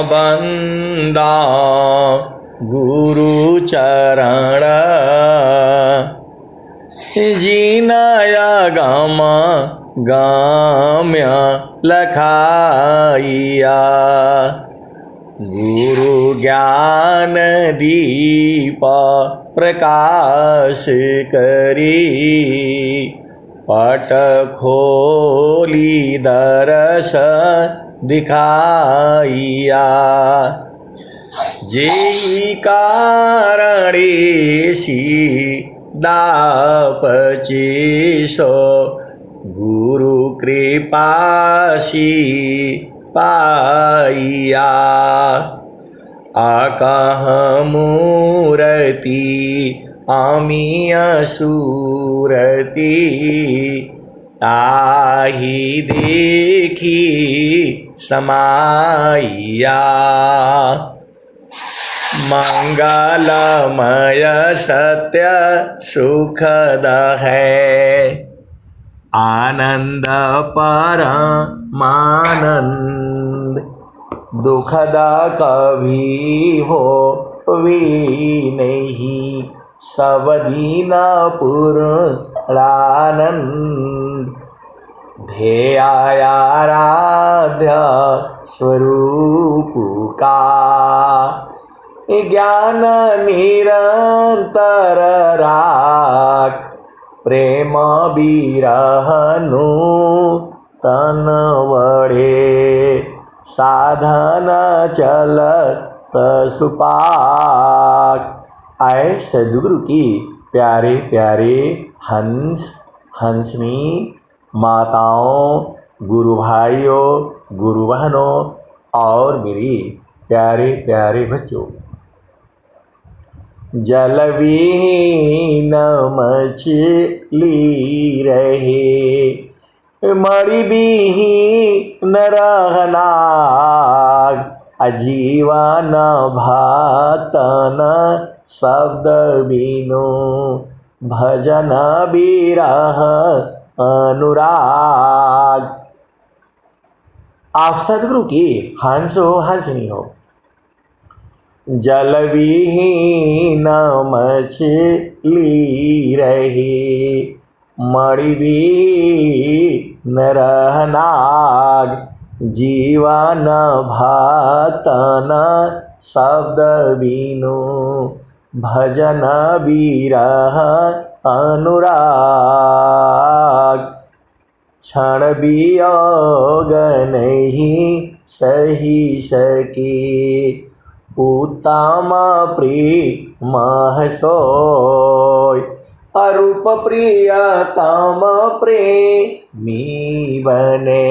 बंदा गुरु चरण जीनाया गम गाम्य लखाइया गुरु ज्ञान दीप प्रकाश करी पट खोली दरस दिखाइया जेहि कारणेशी दापचेसो गुरु कृपाशी पाइया आकह मूरति आमिय सूरति ताहि देखी समाइया मंगलमय सत्य सुखद है आनंद परमानंद दुखद कभी हो भी नहीं सब दीन पूर्णानंद ध्येयाराध्य स्वरूप का ज्ञान निरंतर राख प्रेम बिरहनु तन वड़े साधन चलत सुपाक। आए सद्गुरु की प्यारे प्यारे हंस हंसनी माताओं, गुरु भाइयों, गुरु बहनों और मेरी प्यारे प्यारे बच्चों, जल विहीन मछली रहे मणि विहीन रहनाग अजीवन भातन शब्द बिनु भजन बिरह अनुराग। आप सद्गुरु की हंस हो हंसनी हो। जल विहीन मछली रही मणि विहीन रहनाग जीवन भातन शब्द बिनु भजन बिरह अनुराग। क्षण वियोग नहीं सही सके उत्तम प्रेम सोय अरूप प्रियतम प्रेमी बने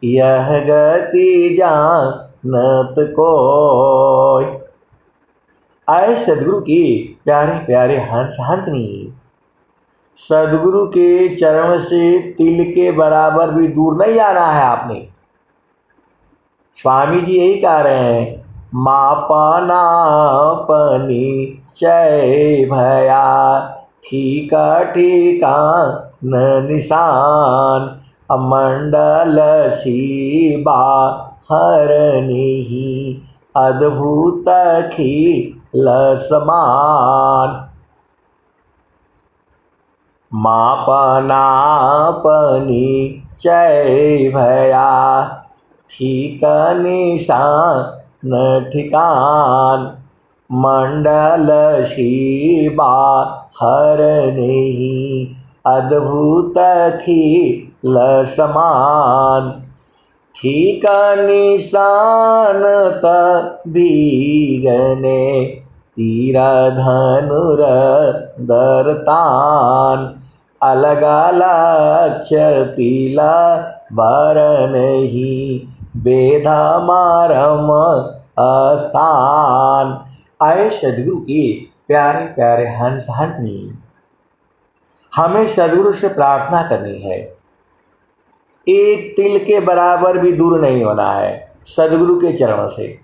यह गति जानत कोय। आए सद्गुरु की प्यारे प्यारे हंस हंसनी, सद्गुरु के चरण से तिल के बराबर भी दूर नहीं आना है आपने। स्वामी जी यही कह रहे हैं, मापनापनी चय भया ठीका ठीका न निशान अमंडल शिबा हरनिहि अद्भुत खिल समान। मापनापनी चय भया ठीक निशान ठिकान मंडल शिबा हरनिहि अद्भुत खिल समान। ठीक निशान भीगने तीर धनुर दरतान अलग लक्ष्य तिला बरनहि बेधा मारम स्थान। आए सद्गुरु की प्यारे प्यारे हंस हंसनी, हमें सद्गुरु से प्रार्थना करनी है, एक तिल के बराबर भी दूर नहीं होना है सद्गुरु के चरणों से।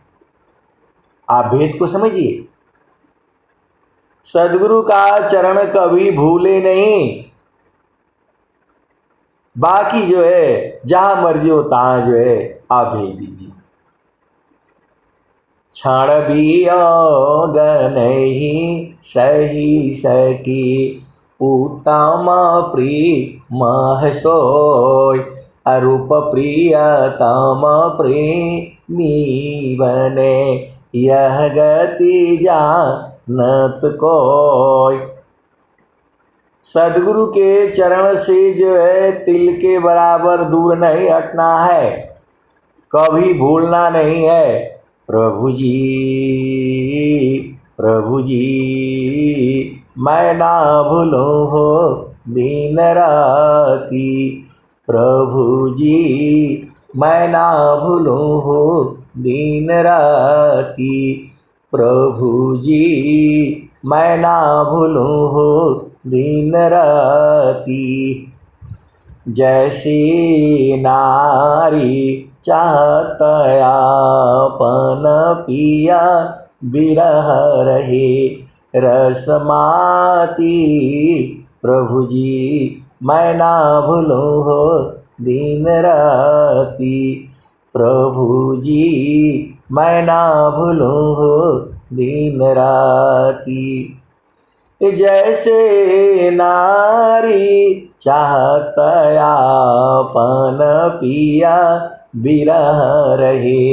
आप भेद को समझिए, सद्गुरु का चरण कभी भूले नहीं। बाकी जो है जहां मर्जी हो तहां जो है आप भेज दीजिए। क्षण वियोग नहीं सही सकी, उत्तम प्रेम सोय अरूप प्रियतम प्रेमी बने, यह गति जानत कोय। सदगुरु के चरण से जो है तिल के बराबर दूर नहीं हटना है, कभी भूलना नहीं है। प्रभु जी मैं ना भूलूं हो दिन राती, प्रभु जी मैं ना भूलूं हो दिन राती, प्रभु जी मैं ना भूलूं हो दिन राती। जैसी नारी चाहत आपन पिया, बिरह रहे रसमाती, प्रभु जी मैं ना भूलूं हो दिन राती, प्रभु जी मैं ना भूलूं हो दिन राती। जैसे नारी चाहत आपन पिया, बिरह रहे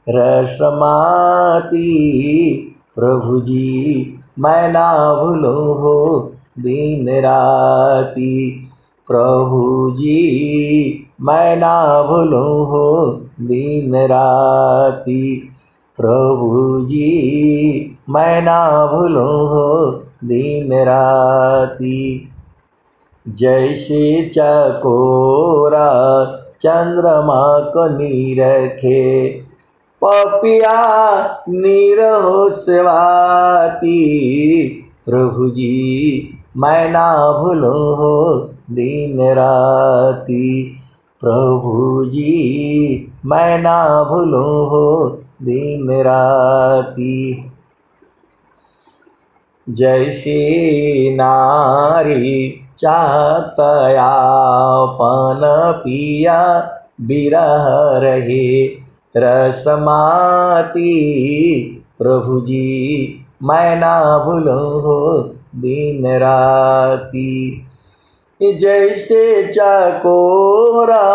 रसमाती, प्रभु जी मैं ना भूलूं हो दिन राती, प्रभु जी मैं ना भूलूं हो दिन राती, प्रभु जी मैं ना भूलूं हो दिन राती। जैसे चकोरा चंद्रमा को निरखे, पपिया निरहो सेवाती, प्रभु जी मैं ना भूलूं हो दिन राती, प्रभु जी मैं ना भूलूं हो दिन राती। जैसे नारी चाहत आपन पिया, बिरह रहे रसमाती, प्रभु जी मैं ना भूलूं हो दिन राती। जैसे चकोरा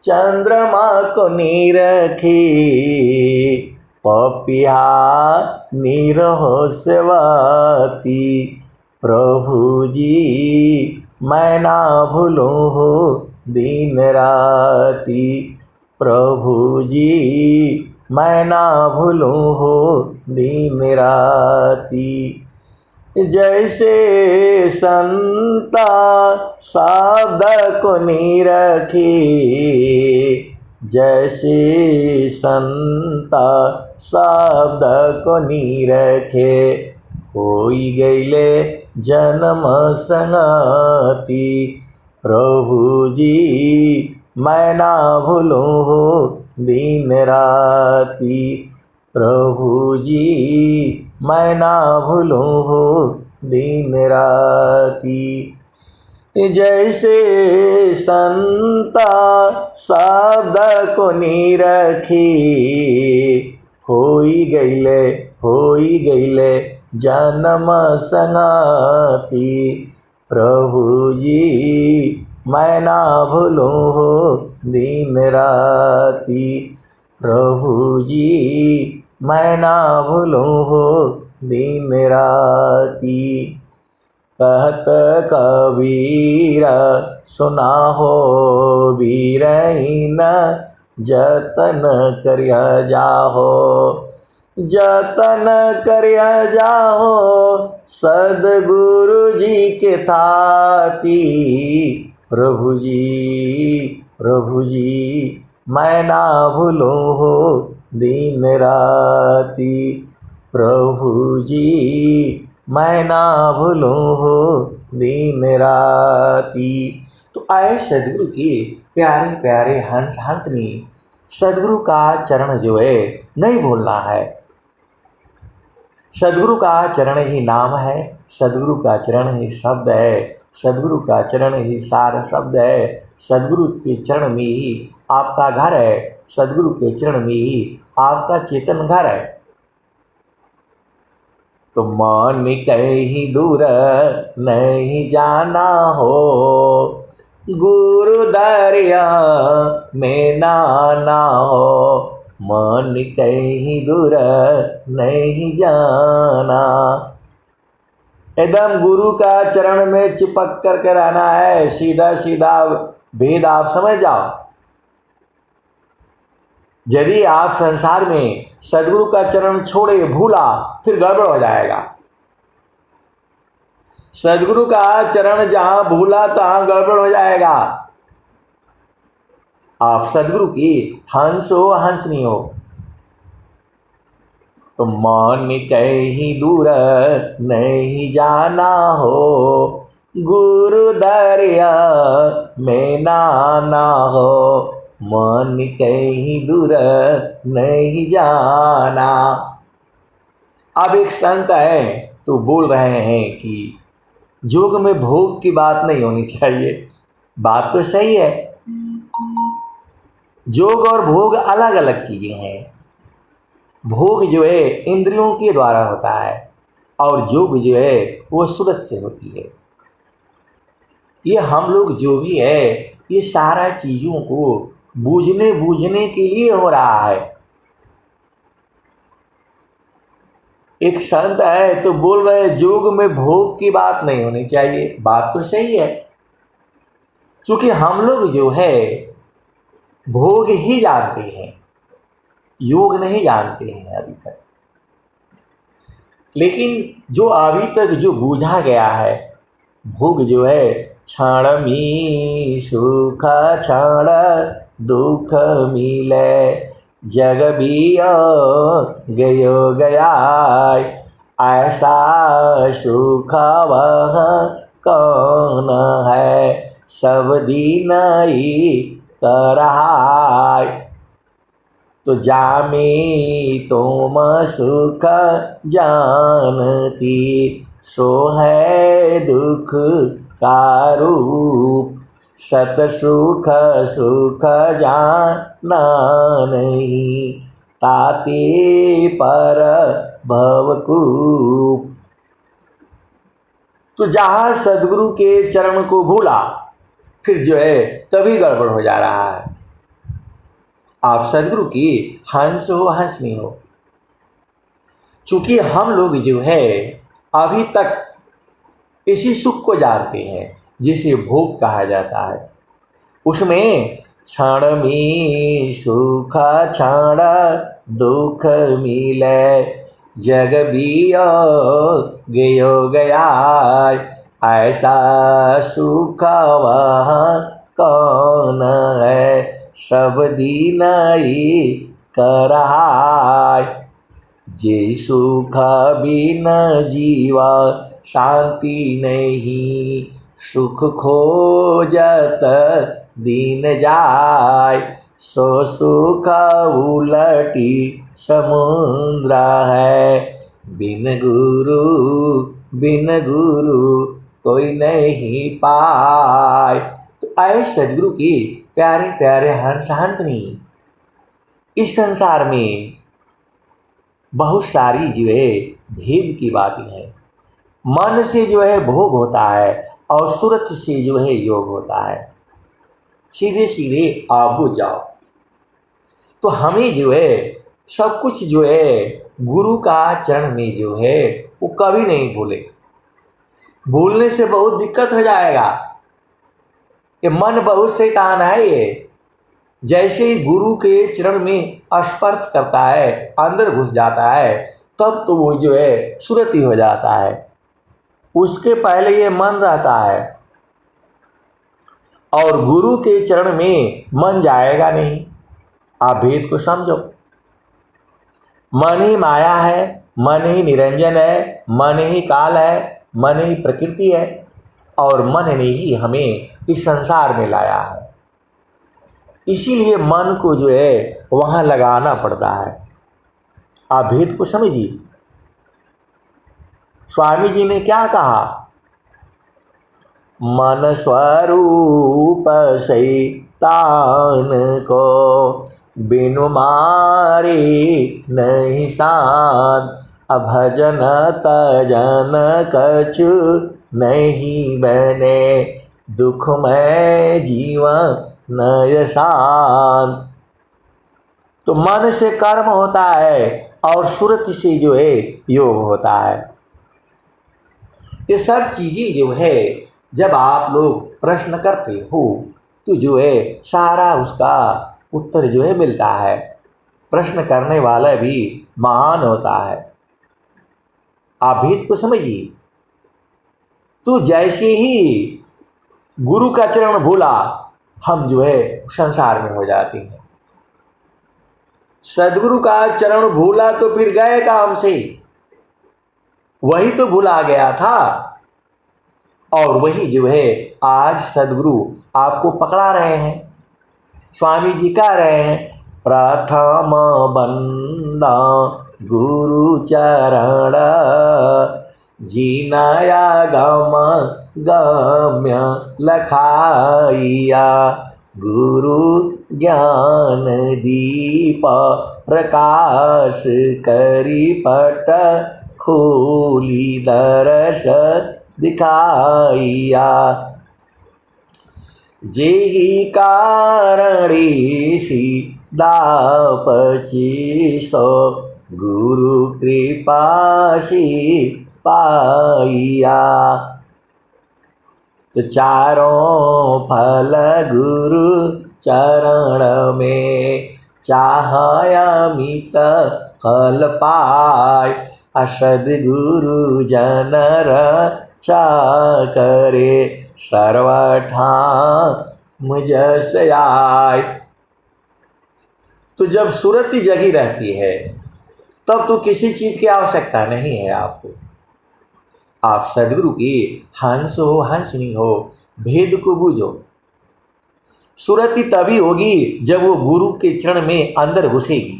चंद्रमा को निरखे, पपिया निरहो सेवाती, प्रभु जी मैं ना भूलूं हो दिन राती, प्रभु जी मैं ना भूलूं हो दिन राती। जैसे संता शब्द को निरखे, जैसे संता शब्द को निरखे, होई गईले जन्म संगति, प्रभु जी मैं ना भूलूं हो दिन राती, प्रभु जी मैं ना भूलूं हो दिन राती। जैसे संता शब्द को निरखे, होई गईले जन्म संगति, प्रभु जी मैं ना भूलूं हो दिन राती, प्रभु जी मैं ना भूलूं हो दिन राती। कहत कबीर सुना हो बीरहीन, जतन करिया जाहो, जतन करिया जाहो सदगुरु जी के थाती, प्रभु जी मैं ना भूलूं हो दिन राती, प्रभु जी मैं ना भूलूं हो दिन राती। तो आए सदगुरु के प्यारे प्यारे हंस हंसनी, सदगुरु का चरण जो है नहीं भूलना है। सदगुरु का चरण ही नाम है, सदगुरु का चरण ही शब्द है, सदगुरु का चरण ही सार शब्द है। सदगुरु के चरण में ही आपका घर है, सदगुरु के चरण में ही आपका चेतन घर है। तो मन कहीं दूर नहीं जाना हो, गुरु दरिया में नाना हो, मन कहीं दूर नहीं जाना। एकदम गुरु का चरण में चिपक करके रहना है, सीधा सीधा भेद आप समझ जाओ। यदि आप संसार में सदगुरु का चरण छोड़े, भूला, फिर गड़बड़ हो जाएगा। सदगुरु का चरण जहां भूला तहां गड़बड़ हो जाएगा। आप सदगुरु की हंस हो, हंसनी हो, तो मन कहीं दूर नहीं जाना हो, गुरु दरिया में नाना हो, मन कहीं दूर नहीं जाना। अब एक संत है तो बोल रहे हैं कि योग में भोग की बात नहीं होनी चाहिए। बात तो सही है, योग और भोग अलग अलग चीजें हैं। भोग जो है इंद्रियों के द्वारा होता है और योग जो है वो सूरज से होती है। ये हम लोग जो भी है ये सारा चीजों को बूझने के लिए हो रहा है। एक संत है तो बोल रहे हैं योग में भोग की बात नहीं होनी चाहिए। बात तो सही है, क्योंकि हम लोग जो है भोग ही जानते हैं, योग नहीं जानते हैं अभी तक। लेकिन जो अभी तक जो बूझा गया है, भोग जो है क्षण मी सुख क्षण दुख मिले, जग बियो गयो गया, ऐसा सुख वह कौन है, सब दिन ही कर रहा। तो जामे तुम सुख जानती, सो है दुख का रूप, सत सुख सुख जाना नहीं, ताते पर भवकूप। तो जहां सदगुरु के चरण को भूला, फिर जो है तभी गड़बड़ हो जा रहा है। आप सदगुरु की हंस हो, हंसनी हो, क्योंकि हम लोग जो है अभी तक इसी सुख को जानते हैं जिसे भोग कहा जाता है। उसमें क्षण में सुख क्षण दुख मिले, जग बियो गयो गया, ऐसा सुख वह कौन है, सब दिन ही कर रहा। जे सुख बिन जीवा शांति नहीं, सुख खोजत दिन जाय, सो सुख उलटी समुद्र है, बिन गुरु कोई नहीं पाए। तो आए सदगुरु की प्यारे प्यारे हंस हंसनी, इस संसार में बहुत सारी जो है भेद की बातें हैं। मन से जो है भोग होता है और सूरत से जो है योग होता है। सीधे सीधे आप बुझ जाओ। तो हमें जो है सब कुछ जो है गुरु का चरण में जो है वो कभी नहीं भूले। भूलने से बहुत दिक्कत हो जाएगा। ये मन बहुत शैतान है। ये जैसे ही गुरु के चरण में स्पर्श करता है, अंदर घुस जाता है, तब तो वो जो है सुरती हो जाता है। उसके पहले ये मन रहता है और गुरु के चरण में मन जाएगा नहीं। आप भेद को समझो। मन ही माया है, मन ही निरंजन है, मन ही काल है, मन ही प्रकृति है और मन ने ही हमें इस संसार में लाया है। इसीलिए मन को जो है वहाँ लगाना पड़ता है। आप भेद को समझिए। स्वामी जी ने क्या कहा? मन स्वरूप शैतान को बिनु मारे नहीं शांत, अभजन तजन कछु नहीं बने, दुखमय जीवन नय शांत। तो मन से कर्म होता है और सुरति से जो है योग होता है। ये सब चीजें जो है जब आप लोग प्रश्न करते हो तो जो है सारा उसका उत्तर जो है मिलता है। प्रश्न करने वाला भी महान होता है। आप भेद को समझिए। तो जैसे ही गुरु का चरण भूला हम जो है संसार में हो जाते हैं। सदगुरु का चरण भूला तो फिर गए काम से, वही तो भूला गया था और वही जो है आज सदगुरु आपको पकड़ा रहे हैं। स्वामी जी कह रहे हैं प्रथम बंदा गुरु चरण, जीनाया गम गम्य लखाइया, गुरु ज्ञान दीप प्रकाश करी पट खोली दर्श दिखाइया। जेहि कारणी सी दापची सो, गुरु कृपा सी पाइया। तो चारों फल गुरु चरण में, चाहयमित फल पाय, असद गुरु जनर चा करे, सर्वठा मुझस आय। तो जब सुरति जगी रहती है तब तो किसी चीज की आवश्यकता नहीं है आपको। आप सदगुरु की हंस हो हंसनी हो, भेद को बूझो। सुरति तभी होगी जब वो गुरु के चरण में अंदर घुसेगी।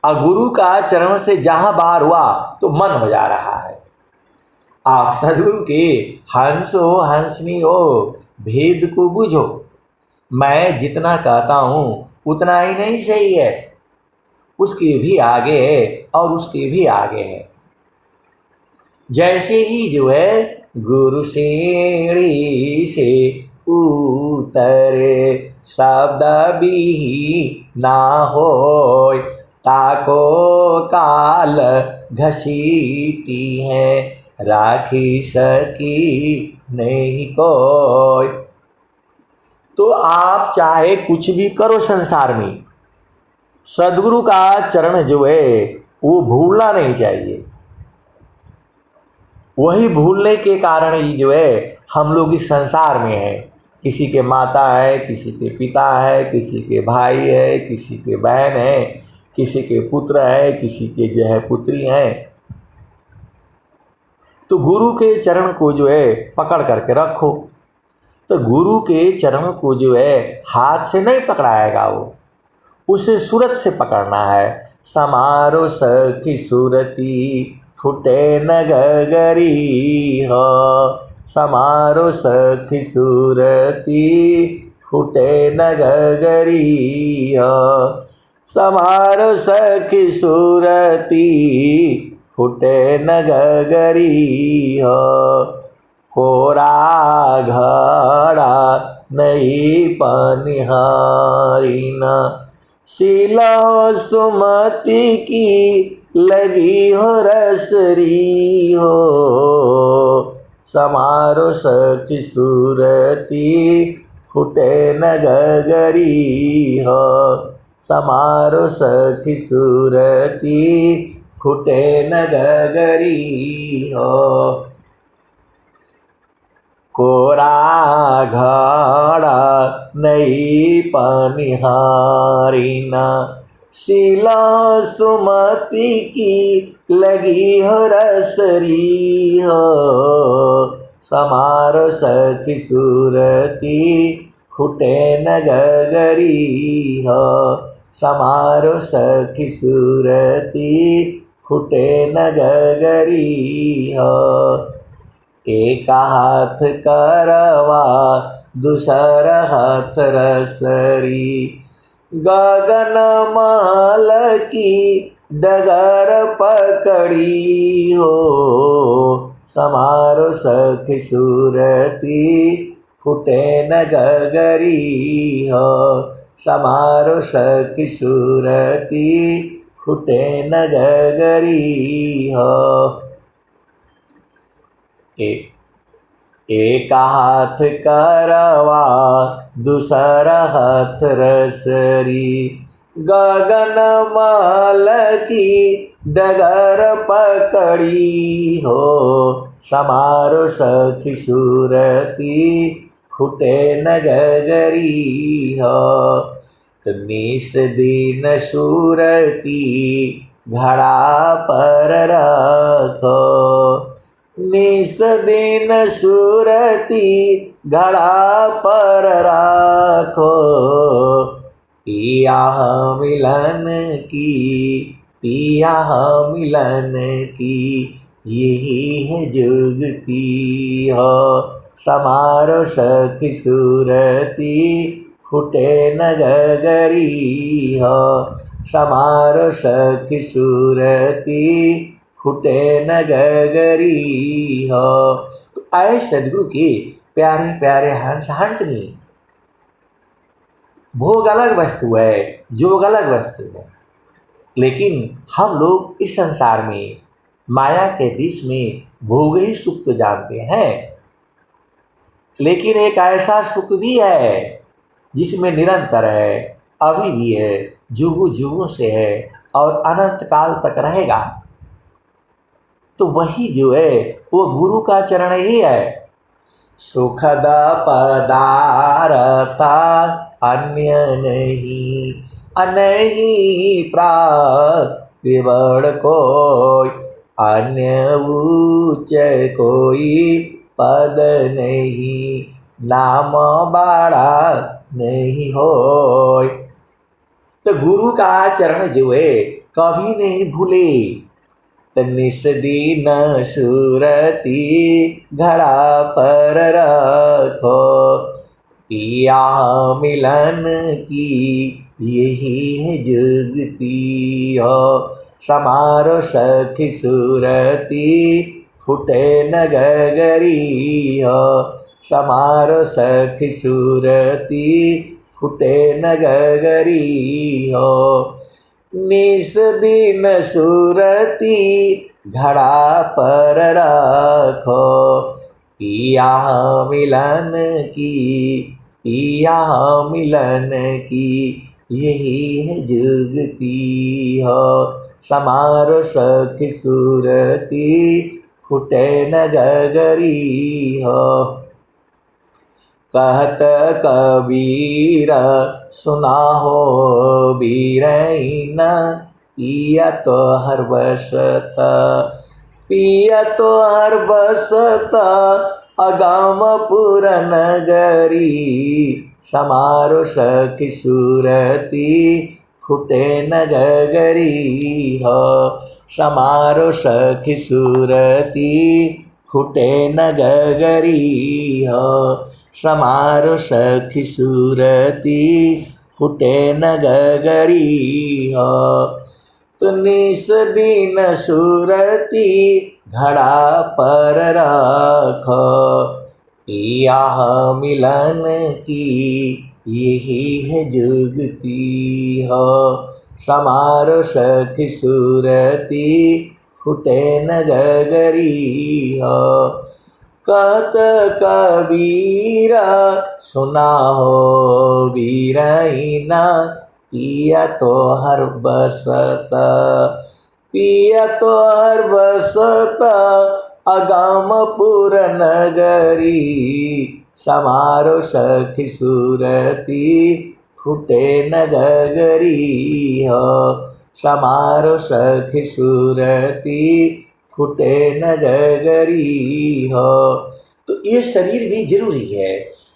और गुरु का चरण से जहां बाहर हुआ तो मन हो जा रहा है। आप सदगुरु के हंस हो हंसनी हो, भेद को बूझो। मैं जितना कहता हूं उतना ही नहीं सही है, उसके भी आगे है और उसके भी आगे है। जैसे ही जो है गुरु सीढ़ी से उतरे, शब्द भी ना होय, ताको काल घसीटी है, राखी सकी नहीं कोई। तो आप चाहे कुछ भी करो संसार में, सदगुरु का चरण जो है वो भूलना नहीं चाहिए। वही भूलने के कारण ही जो है हम लोग इस संसार में हैं। किसी के माता है, किसी के पिता है, किसी के भाई है, किसी के बहन है, किसी के पुत्र है, किसी के जो है पुत्री हैं। तो गुरु के चरण को जो है पकड़ करके रखो। तो गुरु के चरण को जो है हाथ से नहीं पकड़ाएगा, वो उसे सूरत से पकड़ना है। समारो सखी सूरती फुटे न गगरी हो, समारो सखी सूरती फुटे न गगरी हो, समारो सखी सूरती फुटे न गगरी हो। कोरा घड़ा नहीं पनिहारी न, शिला सुमति की लगी हो रसरी हो, समारो सखी सूरती फुटे न गगरी हो, समारो सखी सूरती फुटे न गगरी हो। कोरा घड़ा नहीं पनिहारी न, शिला सुमति की लगी हो रसरी हो, समारो सखी सूरती फुटे न गगरी हो, समारो सखी सूरती फुटे न गगरी हो। एक हाथ करवा दूसर हाथ रसरी, गगन माल की डगर पकड़ी हो, समारो सखी सूरती, फूटे न गगरी हो, समारो सखी सूरती, फूटे न गगरी हो। एक हाथ करवा दूसरा हाथ रसरी, गगन महल की डगर पकड़ी हो, समारो सखी सूरती, फूटे न गगरी हो। तो निस दिन सूरती घड़ा पर रखो, निस दिन सूरती घड़ा पर राखो, पिया मिलन की, पिया मिलन की, यही है जुगती हो, समारो सखी सूरती, फूटे न गगरी हो, समारो सखी सूरती, फूटे न गगरी हो। तो आए सदगुरु के प्यारे प्यारे हंस हंसनी। भोग अलग वस्तु है, जोग अलग वस्तु है, लेकिन हम लोग इस संसार में माया के बीच में भोग ही सुख तो जानते हैं, लेकिन एक ऐसा सुख भी है जिसमें निरंतर है, अभी भी है, जुगों जुगों से है और अनंत काल तक रहेगा। तो वही जो है वो गुरु का चरण ही है। सुखद पदारथा अन्य नहीं, अनही प्राप्त विवड़ कोई, अन्य ऊंच कोई पद नहीं, नाम बाड़ा नहीं होय। तो गुरु का चरण जो है कभी नहीं भूले। निस दिन सूरती घड़ा पर रखो, पिया मिलन की, यही है जुगती हो, समारो सखी सूरती, फूटे न गगरी हो, समारो सखी सूरती, फूटे न गगरी हो। निस दिन सूरती घड़ा पर रखो, पिया मिलन की, पिया मिलन की, यही है जुगती हो, समारो सखी सूरती, फूटे न गगरी हो। कहत कबीर सुना हो बीरैन, पिया तो हर बसता, पिया तो हर बसता, अगाम पुर नगरी, समारो सखी सूरती, फूटे न गगरी हो, समारो सखी सूरती, फूटे न गगरी हो, समारो सखी सूरती, फूटे न गगरी हो। तो निस दिन सूरती घड़ा पर रखो, पिया मिलन की, यही है जुगती हो, समारो सखी सूरती, फूटे न गगरी हो। कहत कबीरा सुना हो बीरैना, पिया तो हर बसता, पिया तो हर बसता, अगाम पुर नगरी, समारो सखी सूरती, फूटे न गगरी हो, समारो सखी सूरती, फूटे न गगरी हो। तो ये शरीर भी जरूरी है,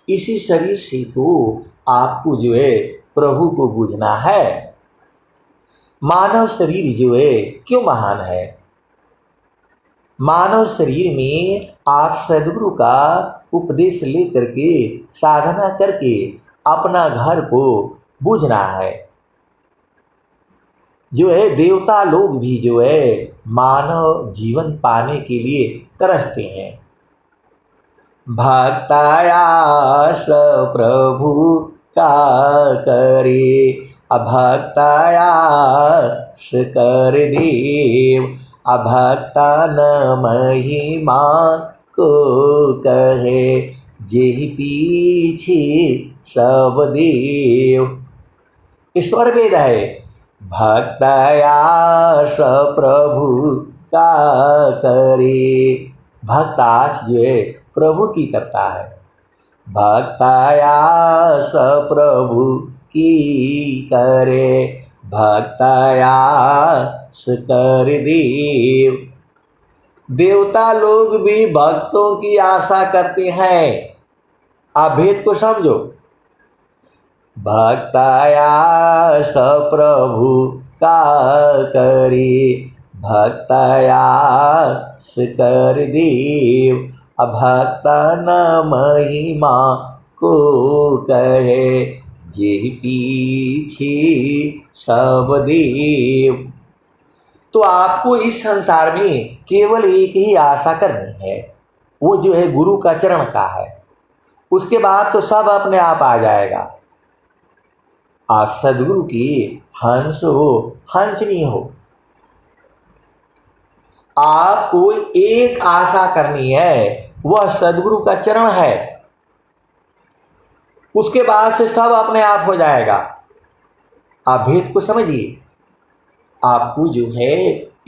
इसी शरीर से तो आपको जो है प्रभु को बुझना है। मानव शरीर जो है क्यों महान है? मानव शरीर में आप सद्गुरु का उपदेश लेकर के साधना करके अपना घर को बुझना है। जो है देवता लोग भी जो है मानव जीवन पाने के लिए तरसते हैं। भक्तायास प्रभु का करे, अभक्तायास कर देव, अभक्ता न महिमा को कहे, जेहि पीछे सब देव। ईश्वर वेद है, भक्तायास प्रभु का करे, भक्तास जो है प्रभु की करता है, भक्तायास प्रभु की करे, भक्तायास कर देव। देवता लोग भी भक्तों की आशा करते हैं। आप भेद को समझो, भक्तायास प्रभु का करे, भक्तायास कर देव, अभक्ता न महिमा को कहे, जेहि पीछे सब देव। तो आपको इस संसार में केवल एक ही आशा करनी है, वो जो है गुरु का चरण का है। उसके बाद तो सब अपने आप आ जाएगा। आप सद्गुरु की हंस हो, हंसनी हो। आपको एक आशा करनी है, वह सद्गुरु का चरण है। उसके बाद से सब अपने आप हो जाएगा। आप भेद को समझिए। आपको जो है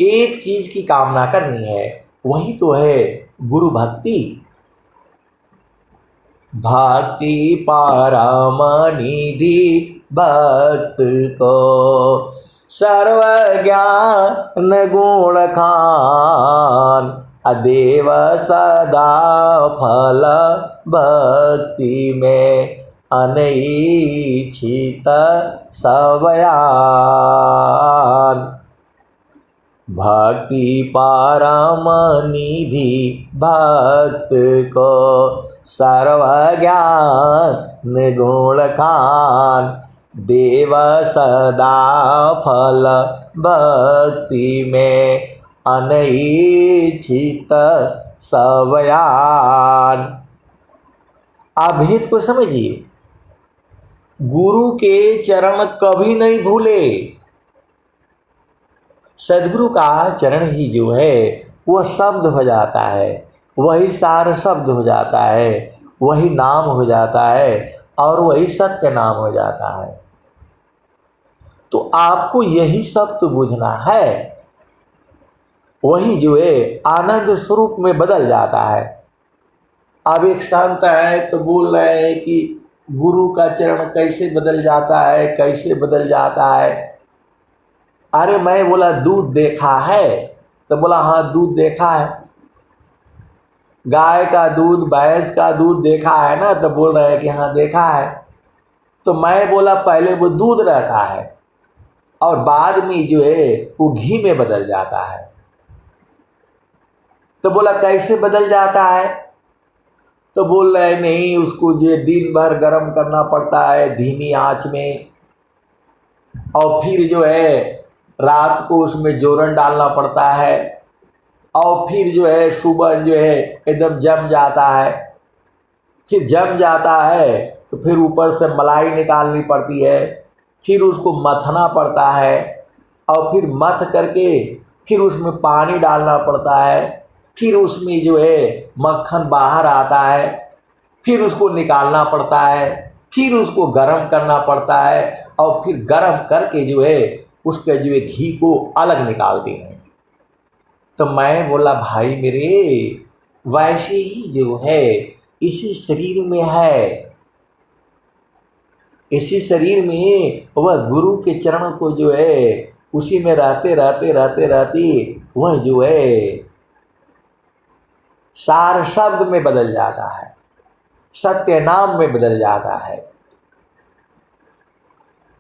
एक चीज की कामना करनी है, वही तो है गुरु भक्ति। भक्ति परम निधि भक्त को, सर्वज्ञान गुण खान, अदेव सदा फल भक्ति में, अनैच्छित सवयान। भक्ति परम निधि भक्त को, सर्वज्ञान गुण खान, देव सदा फल भक्ति में, अनैच्छित सवयान। आप भेद को समझिए। गुरु के चरण कभी नहीं भूले। सद्गुरु का चरण ही जो है वह शब्द हो जाता है, वही सार शब्द हो जाता है, वही नाम हो जाता है और वही सत्य नाम हो जाता है। तो आपको यही सब तो बुझना है, वही जो है आनंद स्वरूप में बदल जाता है। अब एक संत है तो बोल रहे हैं कि गुरु का चरण कैसे बदल जाता है, कैसे बदल जाता है। अरे मैं बोला दूध देखा है, तो बोला हाँ दूध देखा है। गाय का दूध, भैंस का दूध देखा है ना, तो बोल रहे हैं कि हाँ देखा है। तो मैं बोला पहले वो दूध रहता है और बाद में जो है वो घी में बदल जाता है। तो बोला कैसे बदल जाता है, तो बोल रहे नहीं, उसको जो दिन भर गर्म करना पड़ता है धीमी आंच में, और फिर जो है रात को उसमें जोरन डालना पड़ता है, और फिर जो है सुबह जो है एकदम जम जाता है। फिर जम जाता है तो फिर ऊपर से मलाई निकालनी पड़ती है, फिर उसको मथना पड़ता है, और फिर मथ करके फिर उसमें पानी डालना पड़ता है, फिर उसमें जो है मक्खन बाहर आता है, फिर उसको निकालना पड़ता है, फिर उसको गर्म करना पड़ता है, और फिर गर्म करके जो है उसके जो है घी को अलग निकालते हैं। तो मैं बोला भाई मेरे, वैसे ही जो है इसी शरीर में है, इसी शरीर में वह गुरु के चरण को जो है उसी में रहते रहते रहते रहते वह जो है सार शब्द में बदल जाता है, सत्य नाम में बदल जाता है।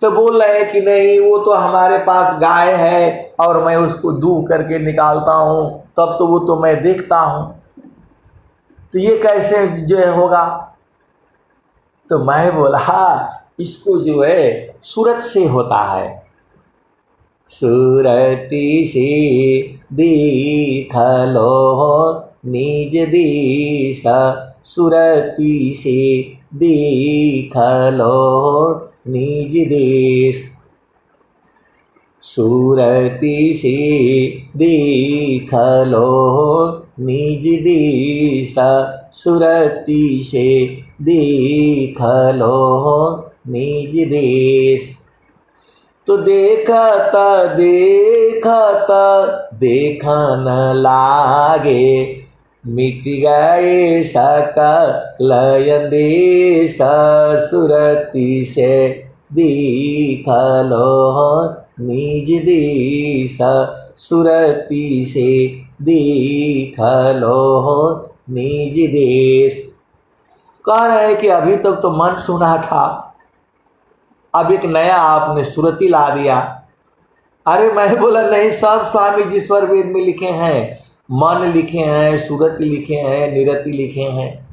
तो बोल रहे हैं कि नहीं वो तो हमारे पास गाय है और मैं उसको दूह करके निकालता हूँ, तब तो वो तो मैं देखता हूँ, तो ये कैसे जो है होगा। तो मैं बोला इसको जो है सूरत से होता है, सुरति से देख लो निज देश, सुरति से देख लो निज देश। सुरति से देख लो निज देश, सुरति से देख लो निज देश। तो देखता देखता देखा न लागे, मिट गए सकल अंदेश, सुरति से देख लो निज देश, सुरति से देख लो निज देश। कह रहे हैं कि अभी तक तो मन सुना था, अब एक नया आपने सुरति ला दिया। अरे मैं बोला नहीं, सब स्वामी जी स्वर वेद में लिखे हैं, मन लिखे हैं, सुरति लिखे हैं, निरति लिखे हैं।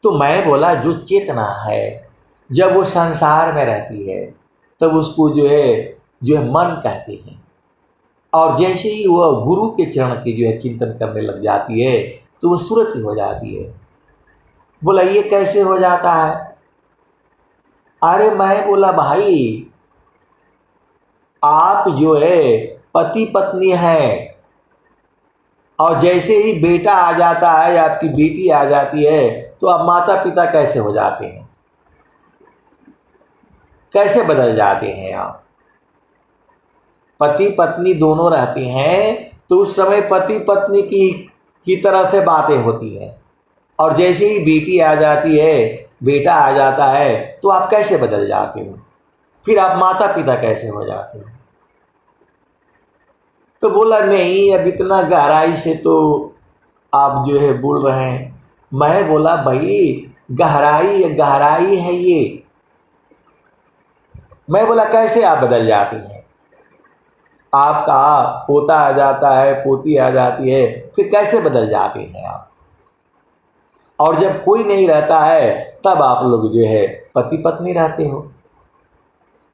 तो मैं बोला जो चेतना है जब वो संसार में रहती है तब उसको जो है मन कहते हैं, और जैसे ही वह गुरु के चरण के जो है चिंतन करने लग जाती है तो वो सुरति हो जाती है। बोला ये कैसे हो जाता है? अरे मैं बोला भाई, आप जो है पति पत्नी हैं, और जैसे ही बेटा आ जाता है, आपकी बेटी आ जाती है, तो आप माता पिता कैसे हो जाते हैं? कैसे बदल जाते हैं आप? पति पत्नी दोनों रहते हैं तो उस समय पति पत्नी की तरह से बातें होती हैं, और जैसे ही बेटी आ जाती है, बेटा आ जाता है, तो आप कैसे बदल जाते हो? फिर आप माता पिता कैसे हो जाते हो? तो बोला नहीं, अब इतना गहराई से तो आप जो है बोल रहे हैं। मैं बोला भाई गहराई है ये। मैं बोला कैसे आप बदल जाते हैं? आपका पोता आ जाता है, पोती आ जाती है, फिर कैसे बदल जाते हैं आप? और जब कोई नहीं रहता है तब आप लोग जो है पति पत्नी रहते हो।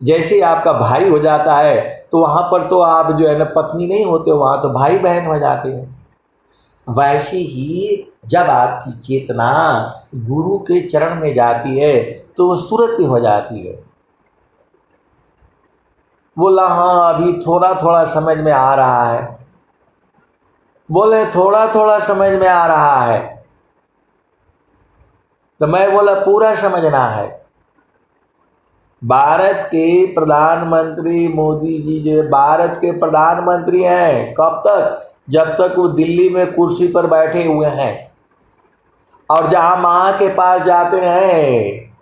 जैसे आपका भाई हो जाता है तो वहाँ पर तो आप जो है ना पत्नी नहीं होते हो, वहाँ तो भाई बहन हो जाते हैं। वैसे ही जब आपकी चेतना गुरु के चरण में जाती है तो वो सुरति हो जाती है। बोला हाँ अभी थोड़ा थोड़ा समझ में आ रहा है। बोले थोड़ा थोड़ा समझ में आ रहा है, तो मैं बोला पूरा समझना है। भारत के प्रधानमंत्री मोदी जी जो भारत के प्रधानमंत्री हैं, कब तक? जब तक वो दिल्ली में कुर्सी पर बैठे हुए हैं, और जहां मां के पास जाते हैं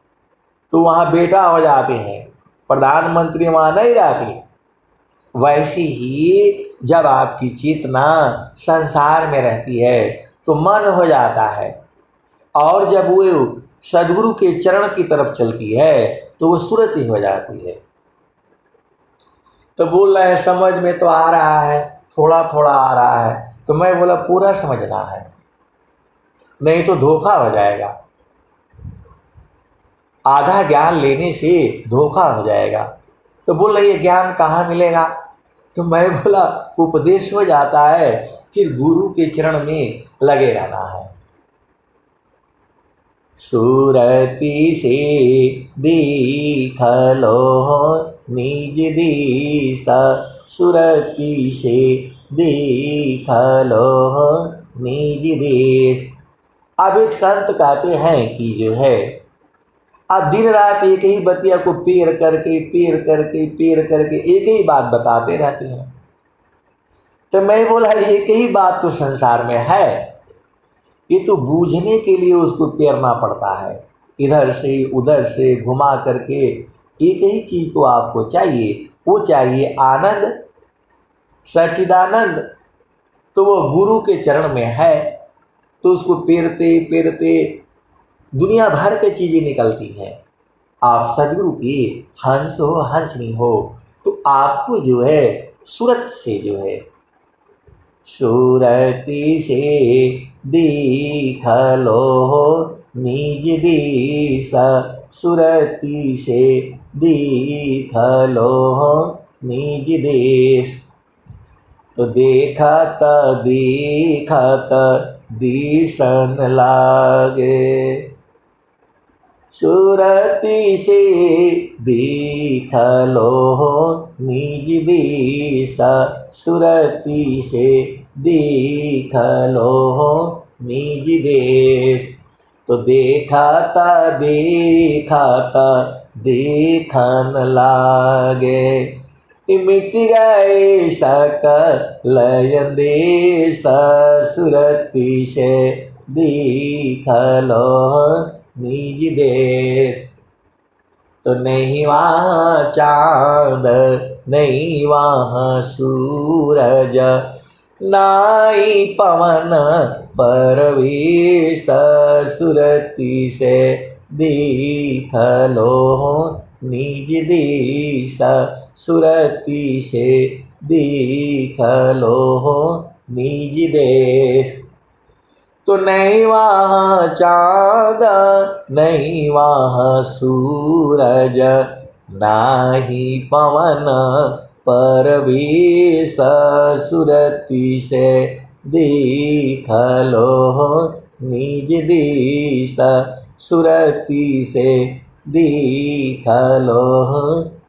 तो वहां बेटा हो जाते हैं, प्रधानमंत्री वहां नहीं रहते। वैसे ही जब आपकी चेतना संसार में रहती है तो मन हो जाता है, और जब वो सदगुरु के चरण की तरफ चलती है तो वो सुरति हो जाती है। तो बोल रहे हैं समझ में तो आ रहा है, थोड़ा थोड़ा आ रहा है। तो मैं बोला पूरा समझना है, नहीं तो धोखा हो जाएगा। आधा ज्ञान लेने से धोखा हो जाएगा। तो बोल रहे ये ज्ञान कहाँ मिलेगा? तो मैं बोला उपदेश हो जाता है, फिर गुरु के चरण में लगे रहना है। सुरति से देख लो निज देश, सुरति से देख लो निज देश। अब एक संत कहते हैं कि जो है अब दिन रात एक ही बतिया को पेर करके एक ही बात बताते रहते हैं। तो मैं बोला एक ही बात तो संसार में है, ये तो बूझने के लिए उसको पेरना पड़ता है, इधर से उधर से घुमा करके। एक ही चीज तो आपको चाहिए, वो चाहिए आनंद, सच्चिदानंद। तो वो गुरु के चरण में है, तो उसको पेरते पेरते दुनिया भर की चीजें निकलती हैं। आप सदगुरु की हंस हो, हंसनी हो, तो आपको जो है सूरत से जो है सुरति से देख लो निज देश, सुरति से देख लो निज देश। तो देखत देखत दिसन लागे, सुरति से देखलो निज देश, सुरति से देखलो निज देश। तो देखता देखता देखन लागे, मिट गए सकल देश, सुरति से देखलो निज देश। तो नहीं वहाँ चाँद नहीं वहाँ सूरज, नाई पवन परवेश, सुरति से देखलो निज देश, सुरति से देखलो निज देश। तो नहीं वहाँ चाँद नहीं वहाँ सूरज, नाही पवन परवेश, सुरति से देखलो निज देश, सुरति से देखलो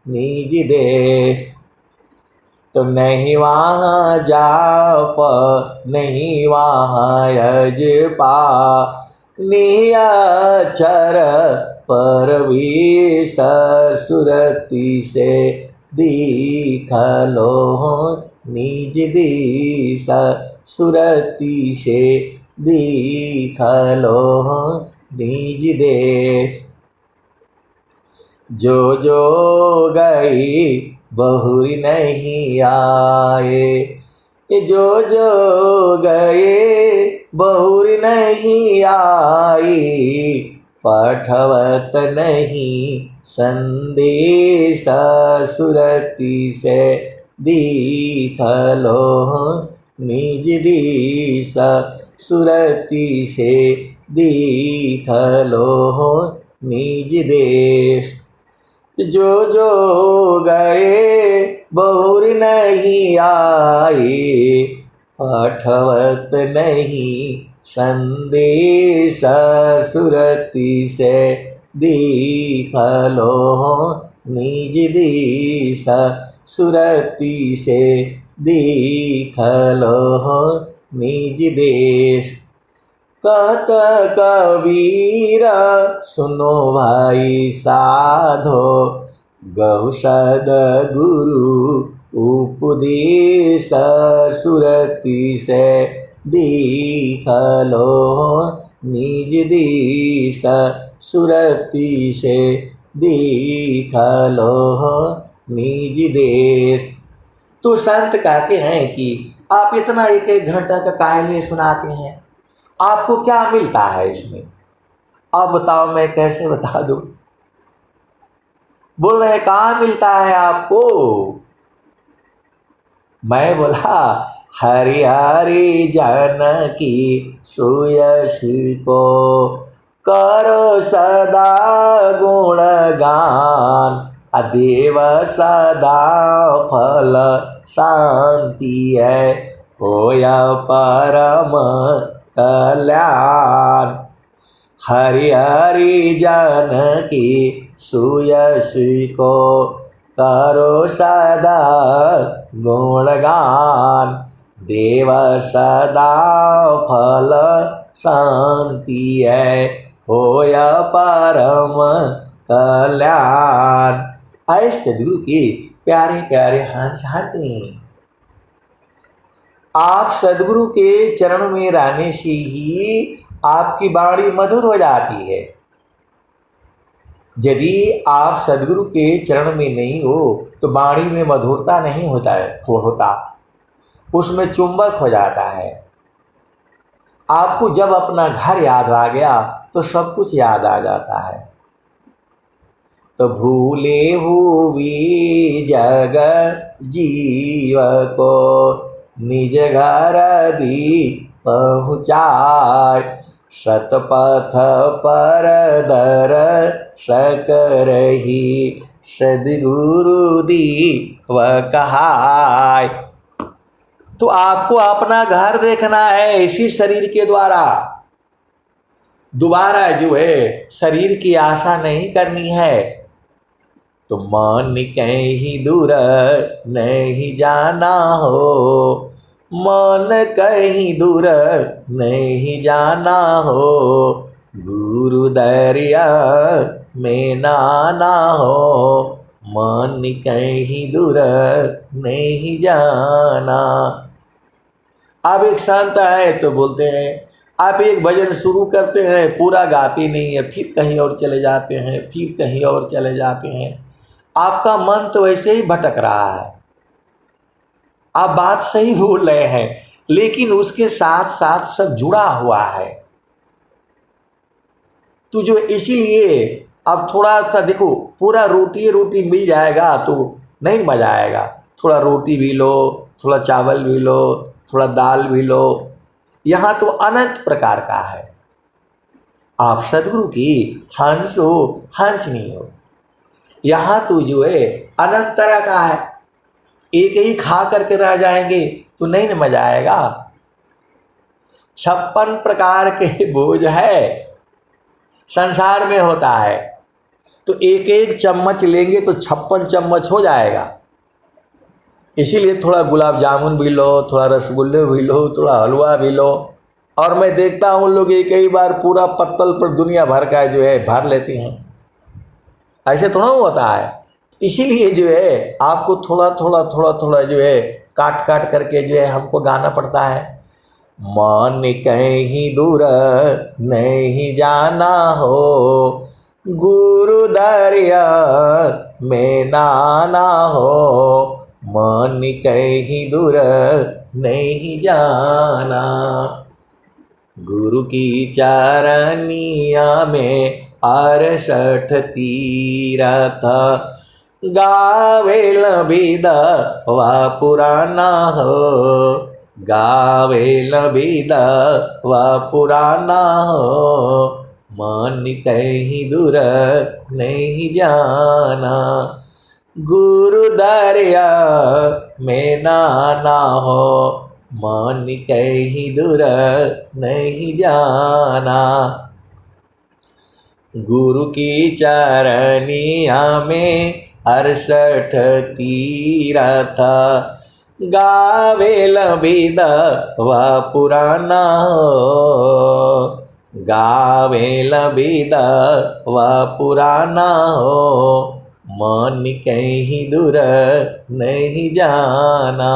निज देश। तो नहीं वहाँ जाप नहीं वहाँ यजपा, नियक्षर परवेश, सुरति से देखलो निज देश, सुरति से देखलो निज देश। जो जो गए बहुरी नहीं आए, जो जो गए बहुरी नहीं आई, पठवत नहीं संदेश, सुरति से देखलो निज देश, सुरति से देखलो निज देश। जो जो गए बहुरी नहीं आई, पठवत नहीं संदेश, सुरति से देखलो निज देश, सुरति से देखलो निज देश। कहत कबीर सुनो भाई साधो, गहु सद्गुरु उपदेश, सुरति से देखलो निज देश, सुरति से देखलो निज देश। तो संत कहते हैं कि आप इतना एक एक घंटा का काहे सुनाते हैं, आपको क्या मिलता है इसमें? अब बताओ मैं कैसे बता दूं? बोल रहे कहाँ मिलता है आपको? मैं बोला हरि हरि जानकी सुयश को करो सदा गुणगान, अदेव सदा फल शांति है, होया परम कल्याण। हरि हरि जानकी सुयश को करो सदा गुणगान, देव सदा फल शांति है, होया परम कल्याण। ऐसे सद्गुरु के प्यारे प्यारे हंस हंसनी, आप सद्गुरु के चरण में रहने से ही आपकी वाणी मधुर हो जाती है। यदि आप सद्गुरु के चरण में नहीं हो तो वाणी में मधुरता नहीं होता, उसमें चुंबक हो जाता है। आपको जब अपना घर याद आ गया तो सब कुछ याद आ जाता है। तो भूले हुए जग जीव को निज घर दी पहुँचाय, शतपथ पर दर सकरही सद्गुरु दी वह कहाय। तो आपको अपना घर देखना है इसी शरीर के द्वारा। दोबारा जो है शरीर की आशा नहीं करनी है। तो मन कहीं दूर नहीं जाना हो, मन कहीं दूर नहीं जाना हो, गुरु दरिया में नाना हो, मन कहीं दूर नहीं जाना। अब एक संत है तो बोलते हैं, आप एक भजन शुरू करते हैं पूरा गाते नहीं है, फिर कहीं और चले जाते हैं, फिर कहीं और चले जाते हैं। आपका मन तो वैसे ही भटक रहा है। आप बात सही बोल रहे हैं, लेकिन उसके साथ साथ सब जुड़ा हुआ है। तो जो इसीलिए अब थोड़ा सा देखो, पूरा रोटी मिल जाएगा तो नहीं मजा आएगा। थोड़ा रोटी भी लो, थोड़ा चावल भी लो, थोड़ा दाल भी लो। यहाँ तो अनंत प्रकार का है। आप सदगुरु की हंस हो, हंसनी हो। यहाँ तो जो है अनंत तरह का है। एक ही खा करके रह जाएंगे तो नहीं न मजा आएगा। 56 प्रकार के भोज है संसार में होता है। तो एक एक चम्मच लेंगे तो 56 चम्मच हो जाएगा। इसीलिए थोड़ा गुलाब जामुन भी लो, थोड़ा रसगुल्ले भी लो, थोड़ा हलवा भी लो। और मैं देखता हूँ लोग एक ही बार पूरा पत्तल पर दुनिया भर का जो है भर लेते हैं। ऐसे थोड़ा होता है। इसीलिए जो है आपको थोड़ा जो है काट काट करके जो है हमको गाना पड़ता है। मन कहीं दूर नहीं जाना हो, गुरु दरिया में नाना हो, मन कहीं दूर नहीं जाना। गुरु की चरनिया में 68 तीरथ, गावे लबीदा वा पुराना हो, गावे लबीदा वा पुराना हो, मन कहीं दूर नहीं जाना। गुरु दरिया में नाना हो, मन कहीं दूर नहीं जाना। गुरु की चरनिया में 68 तीरथ, गावे लबीदा वा पुराना हो, गावे लबीदा वा पुराना हो, मन कहीं दूर नहीं जाना।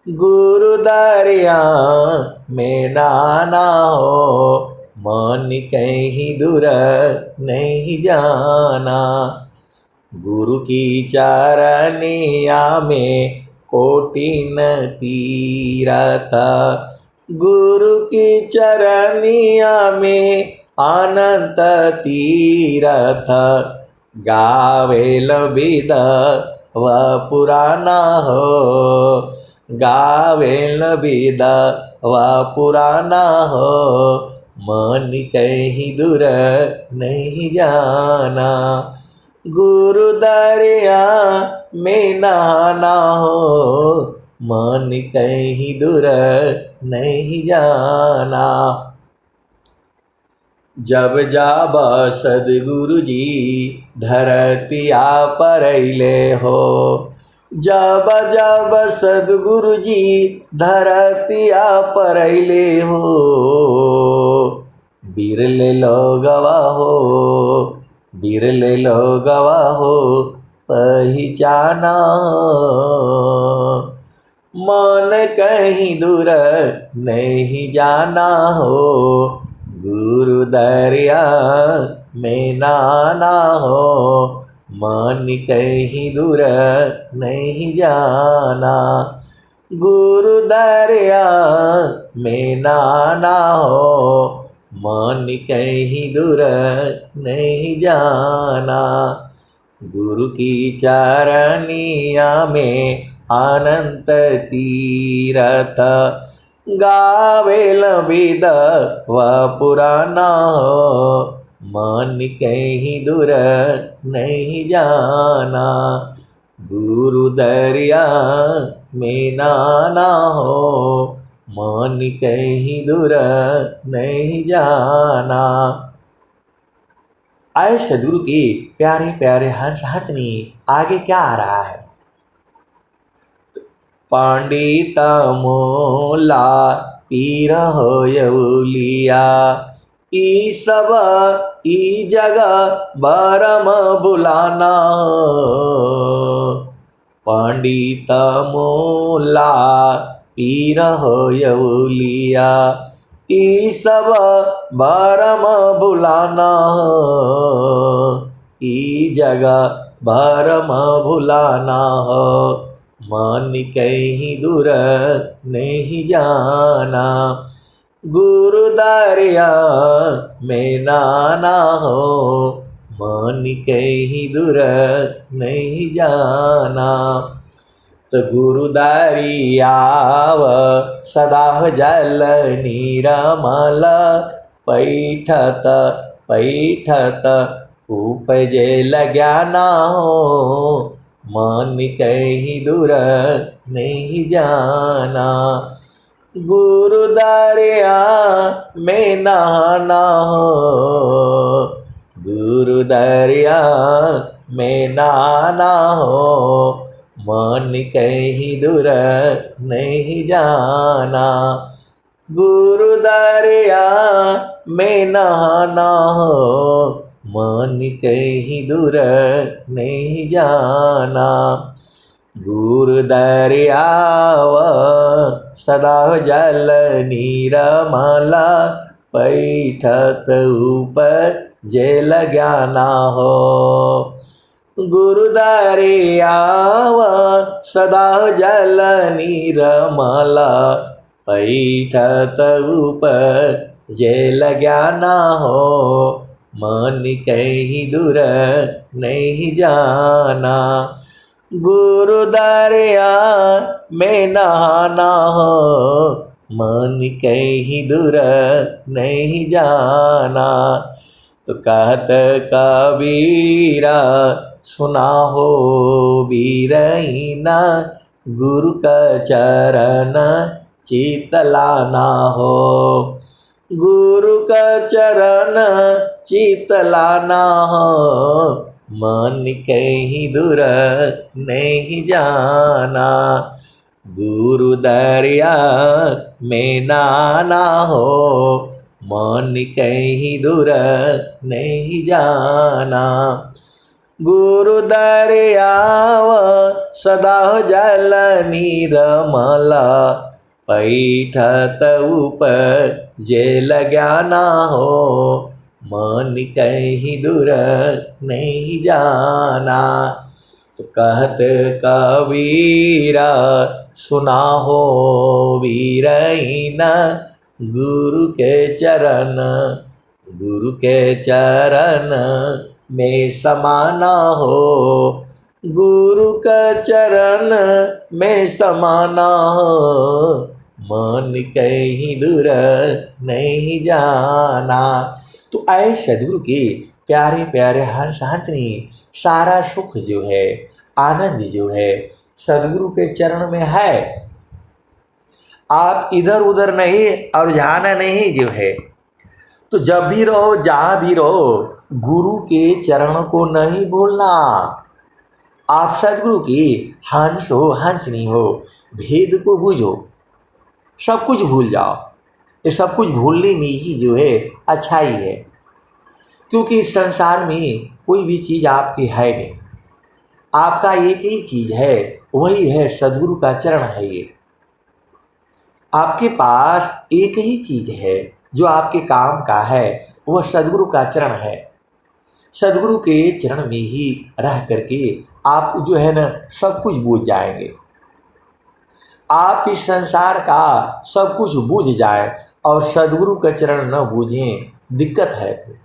गुरु दरिया में नाना हो, मन कहीं दूर नहीं जाना। गुरु की चरनिया में कोटिन तीरथ, गुरु की चरनिया में अनंत तीरथ, गावे लबीदा व पुराना हो, गावे लबीदा व पुराना हो, मन कहीं दूर नहीं जाना। गुरु दरिया में नहाना हो, मन कहीं दूर नहीं जाना। जब जाब सदगुरु जी धरतिया पर अइले हो, जब जब सदगुरु जी धरतिया पर अइले हो, बिरले लोगवा हो, बिरले लोगवा हो पहचाना। मन कहीं दूर नहीं जाना हो, गुरु दरिया में नाना हो, मन कहीं दूर नहीं जाना। गुरु दरिया में नाना हो, मन कहीं दूर नहीं जाना। गुरु की चरनिया में अनंत तीरथ, गावे लबीदा व पुराना हो, मन कहीं दूर नहीं जाना। गुरु दरिया में ना हो, मन कहीं दूर नहीं जाना। आए सदगुरु के प्यारे प्यारे हंस हंसनी, आगे क्या आ रहा है? पंडित मोला पीर होयलिया, ई सब ई जगह बरम बुलाना। पंडित मोला पीर होयलिया, ई सब बरम बुलाना। ई जगह भरम भुलाना हो, मन कहीं दूर नहीं जाना। गुरु दरिया में ना हो, मन कहीं दूर नहीं जाना। तो गुरु दरियाव सदा जल नीरमल, पैठत पैठत उपजे ज्ञाना हो, मन कहीं दूर नहीं जाना। गुरु दरिया में नहाना हो, गुरु दरिया में नहाना हो, मन कहीं दूर नहीं जाना। गुरु दरिया में नहाना हो, मन कहीं दूर नहीं जाना। गुरु दरियाव सदा जल नीरमल, पैठत उपजे ज्ञाना हो। गुरु दरियाव सदा जल नीरमल, पैठत उपजे ज्ञाना हो, मन कहीं दूर नहीं जाना। गुरु दरिया में नहाना हो, मन कहीं दूर नहीं जाना। तो कहत कबीरा सुना हो बीरहीना, गुरु का चरण चित लाना हो। गुरु का चरण चित लाना हो, मन कहीं दूर नहीं जाना। गुरु दरिया में नाना हो, मन कहीं दूर नहीं जाना। गुरु दरियाव सदा जल नीरमल, पैठत उपजे ज्ञाना हो, मन कहीं दूर नहीं जाना। तो कहत कबीरा सुना हो वीरहीना, गुरु के चरण में समाना हो। गुरु का चरण में समाना हो, मन कहीं दूर नहीं जाना। तो आए सदगुरु के प्यारे प्यारे हंस हंसनी, सारा सुख जो है, आनंद जो है सदगुरु के चरण में है। आप इधर उधर नहीं और जाना नहीं जो है। तो जब भी रहो जहाँ भी रहो, गुरु के चरण को नहीं भूलना। आप सदगुरु की हंस हो हंसनी हो, भेद को बुझो, सब कुछ भूल जाओ। ये सब कुछ भूलने में ही जो है अच्छाई है, क्योंकि इस संसार में कोई भी चीज़ आपकी है नहीं। आपका एक ही चीज़ है, वही है सदगुरु का चरण है। ये आपके पास एक ही चीज़ है जो आपके काम का है, वह सदगुरु का चरण है। सदगुरु के चरण में ही रह करके आप जो है ना सब कुछ बूझ जाएंगे। आप इस संसार का सब कुछ बूझ जाए और सदगुरु का चरण न बूझें, दिक्कत है।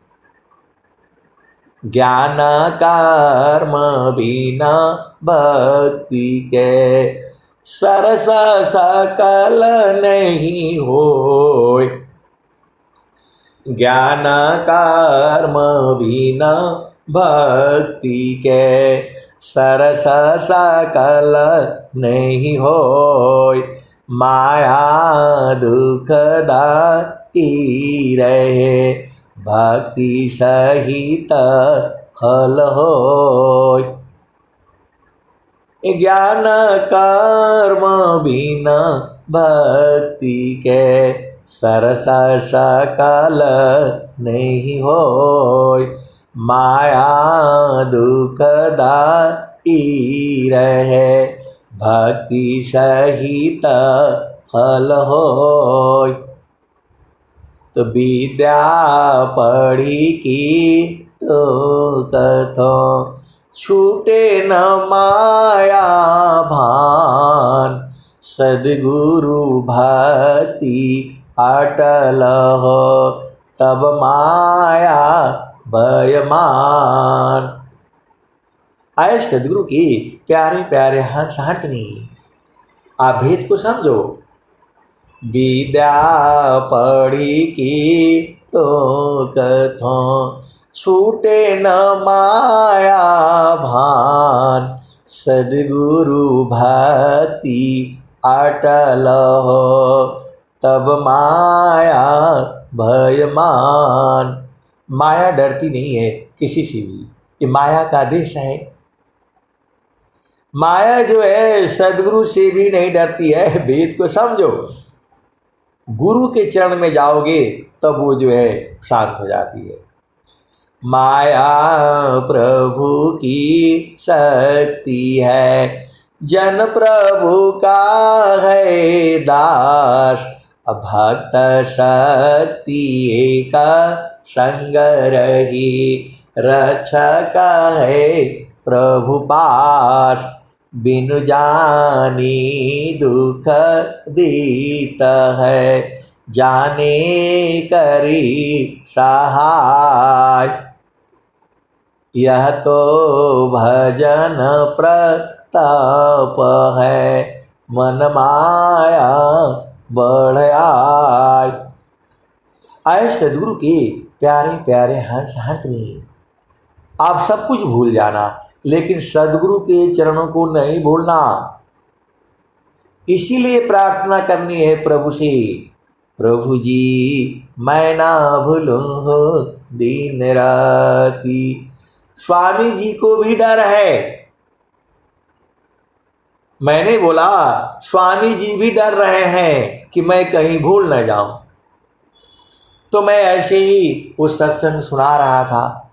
ज्ञान कर्म बिना भक्ति के, सरस सकल नहीं होय। ज्ञान कर्म बिना भक्ति के, सरस सकल नहीं होय, माया दुखदाई रहे, भक्ति सहित फल होय। ज्ञान कर्म बिना भक्ति के सरस सकल नहीं होय, माया दुखदाई रहे, भक्ति सहित फल होय। तो विद्या पढ़ी की तो कथो, छूटे न माया भान, सद्गुरु भक्ति अटल हो, तब माया भयमान। आए सद्गुरु की प्यारे प्यारे हंस हंसनी, आप भेद को समझो। विद्या पढ़ी की तो कथो, छूटे न माया भान, सद्गुरु भक्ति अटल हो, तब माया भयमान। माया डरती नहीं है किसी से भी, ये माया का देश है। माया जो है सद्गुरु से भी नहीं डरती है, वेद को समझो। गुरु के चरण में जाओगे तब वो जो है शांत हो जाती है। माया प्रभु की शक्ति है, जन प्रभु का है दास, भक्त शक्ति एक संग रही, रक्षक है प्रभु पास, बिनु जानी दुख दीत है, जाने करी सहाय। यह तो भजन प्रताप है, मन माया बढ़ आय। आए सद्गुरु के प्यारे प्यारे हंस हंसनी, आप सब कुछ भूल जाना लेकिन सद्गुरु के चरणों को नहीं भूलना। इसीलिए प्रार्थना करनी है प्रभु से, प्रभु जी मैं ना भूलूं हो दिन राती। स्वामी जी को भी डर है, मैंने बोला स्वामी जी भी डर रहे हैं कि मैं कहीं भूल न जाऊं। तो मैं ऐसे ही वो सत्संग सुना रहा था,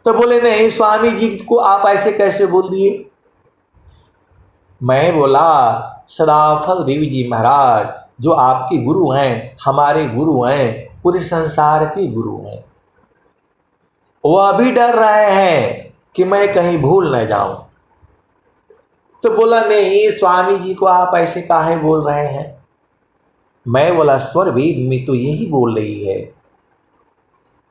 तो बोले नहीं स्वामी जी को आप ऐसे कैसे बोल दिए। मैं बोला सदाफल देवी जी महाराज जो आपके गुरु हैं, हमारे गुरु हैं, पूरे संसार के गुरु हैं, वह भी डर रहे हैं कि मैं कहीं भूल न जाऊं। तो बोला नहीं स्वामी जी को आप ऐसे काहे बोल रहे हैं। मैं बोला स्वर वेद में तो यही बोल रही है,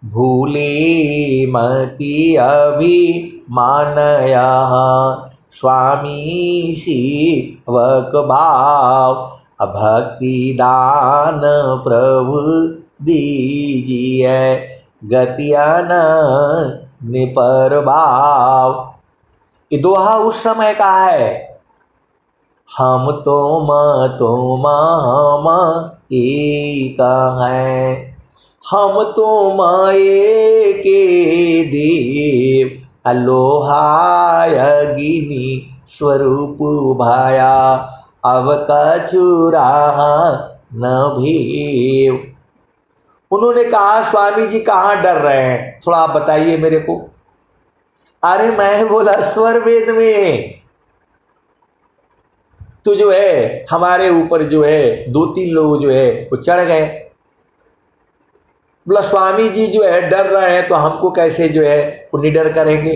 भूले मति अभिमान यहाँ, स्वामी सेवक भाव, भक्ति दान प्रभु दीजिए, गतियान निपर भाव। ये दोहा उस समय का है, हम तुम हम एक हैं, हम तुम एक देव, अलोहाय अग्नि स्वरूप भाया, अब कचुरा न भेव। उन्होंने कहा स्वामी जी कहाँ डर रहे हैं, थोड़ा आप बताइए मेरे को। अरे मैं बोला स्वर वेद में तो जो है हमारे ऊपर जो है 2-3 लोग जो है वो चढ़ गए। बोला स्वामी जी जो है डर रहे हैं तो हमको कैसे जो है वो निडर करेंगे।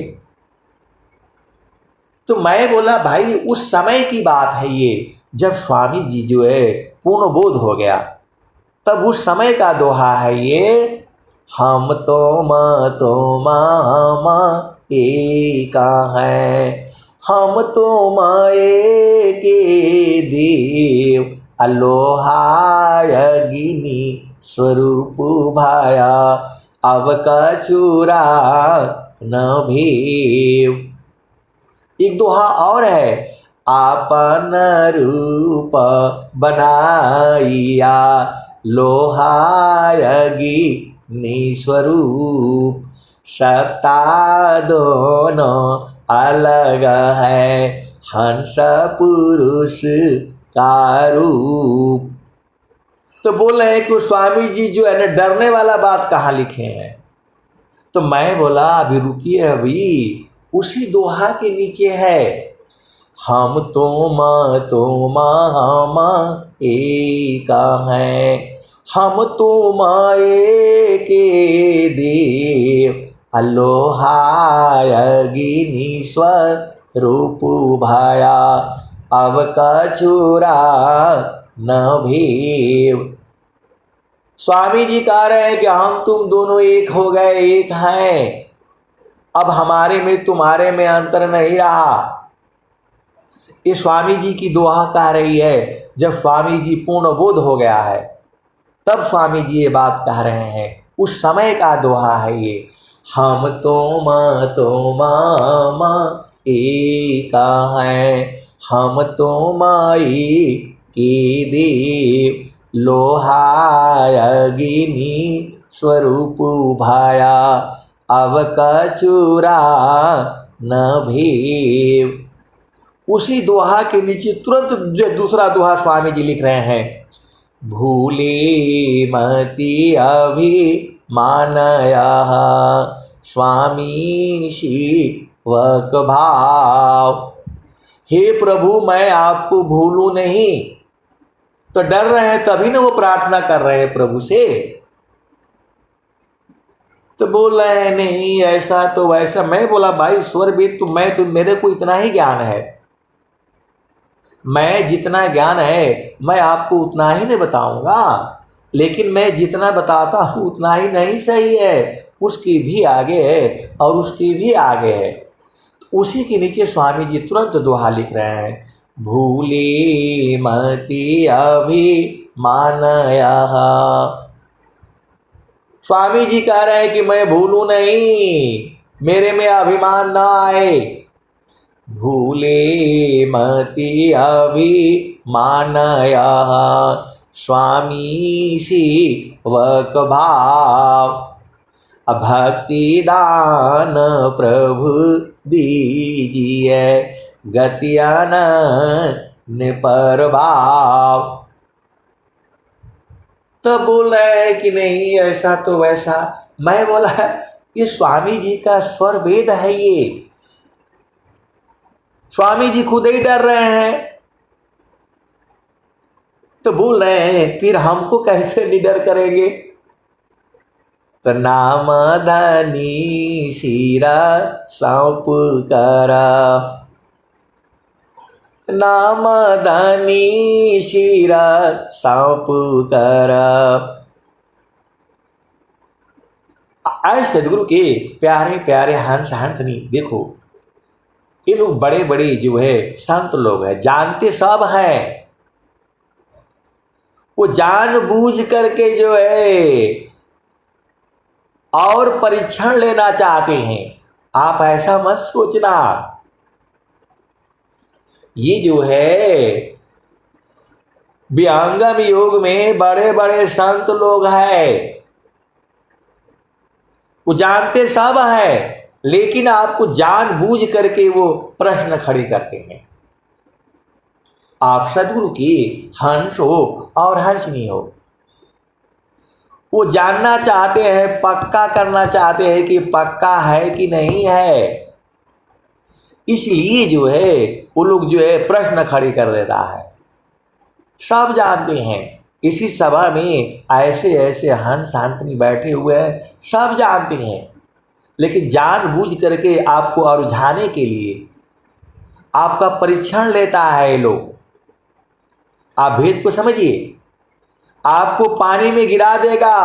तो मैं बोला भाई उस समय की बात है ये, जब स्वामी जी जो है पूर्ण बोध हो गया, तब उस समय का दोहा है ये, हम तुम हम एक हैं, हम तुम एक देव, अलोहाय अग्नि स्वरूप भाया, अब कचुरा न भेव। एक दोहा और है, आपन रूप बनाइया लोहायगी निस्वरूप, सत्ता दोनों अलग है हंस पुरुष का रूप। तो बोल रहे हैं कि स्वामी जी जो है ना डरने वाला बात कहाँ लिखे हैं। तो मैं बोला अभी रुकिए, अभी उसी दोहा के नीचे है, हम तुम हम एक हैं, हम तुम एक देव अलोहायगिनी स्वरूप भाया, अब कछुरा न भेव। स्वामी जी कह रहे हैं कि हम तुम दोनों एक हो गए, एक हैं, अब हमारे में तुम्हारे में अंतर नहीं रहा। ये स्वामी जी की दोहा कह रही है। जब स्वामी जी पूर्ण बोध हो गया है तब स्वामी जी ये बात कह रहे हैं, उस समय का दोहा है ये, हम तुम एक हैं, हम तुम के देव लोहायगिनी स्वरूप भाया, अब कछुरा न भेव। उसी दोहा के नीचे तुरंत जो दूसरा दोहा स्वामी जी लिख रहे हैं, भूले मति अभिमानया स्वामी शिवक भाव। हे प्रभु मैं आपको भूलूं नहीं। तो डर रहे हैं तभी ना वो प्रार्थना कर रहे हैं प्रभु से। तो बोल रहे हैं नहीं ऐसा तो वैसा। मैं बोला भाई स्वर वेद तो मैं तो मेरे को इतना ही ज्ञान है, मैं जितना ज्ञान है मैं आपको उतना ही नहीं बताऊंगा, लेकिन मैं जितना बताता हूँ उतना ही नहीं सही है, उसकी भी आगे है और उसकी भी आगे है। उसी के नीचे स्वामी जी तुरंत दोहा लिख रहे हैं, भूले मति अभिमानया। स्वामी जी कह रहे हैं कि मैं भूलूं नहीं, मेरे में अभिमान ना आए। भूले मति अभिमानया स्वामी शिवक भाव, भक्ति दान प्रभु दीजिए गतियान पर भाव। तो बोल रहे हैं कि नहीं ऐसा तो वैसा। मैं बोला ये स्वामी जी का स्वर वेद है, ये स्वामी जी खुद ही डर रहे हैं। तो बोल रहे हैं फिर हमको कैसे निडर करेंगे। तो नाम धनी शिरा सौंप करा, नाम धनी शिरा सौंप करा। आज सदगुरु के प्यारे प्यारे हंस हंसनी देखो, ये लोग बड़े बड़े जो है संत लोग हैं, जानते सब हैं, वो जानबूझ करके जो है और परीक्षण लेना चाहते हैं। आप ऐसा मत सोचना। ये जो है विहंगम योग में बड़े बड़े संत लोग हैं, वो जानते सब है, लेकिन आपको जानबूझ करके वो प्रश्न खड़े करते हैं। आप सदगुरु की हंस हो और हंसनी हो, वो जानना चाहते हैं, पक्का करना चाहते हैं कि पक्का है कि नहीं है। इसलिए जो है वो लोग जो है प्रश्न खड़े कर देता है। सब जानते हैं, इसी सभा में ऐसे ऐसे हंस हंसनी बैठे हुए हैं, सब जानते हैं, लेकिन जानबूझ करके आपको उलझाने के लिए आपका परीक्षण लेता है ये लोग। आप भेद को समझिए। आपको पानी में गिरा देगा,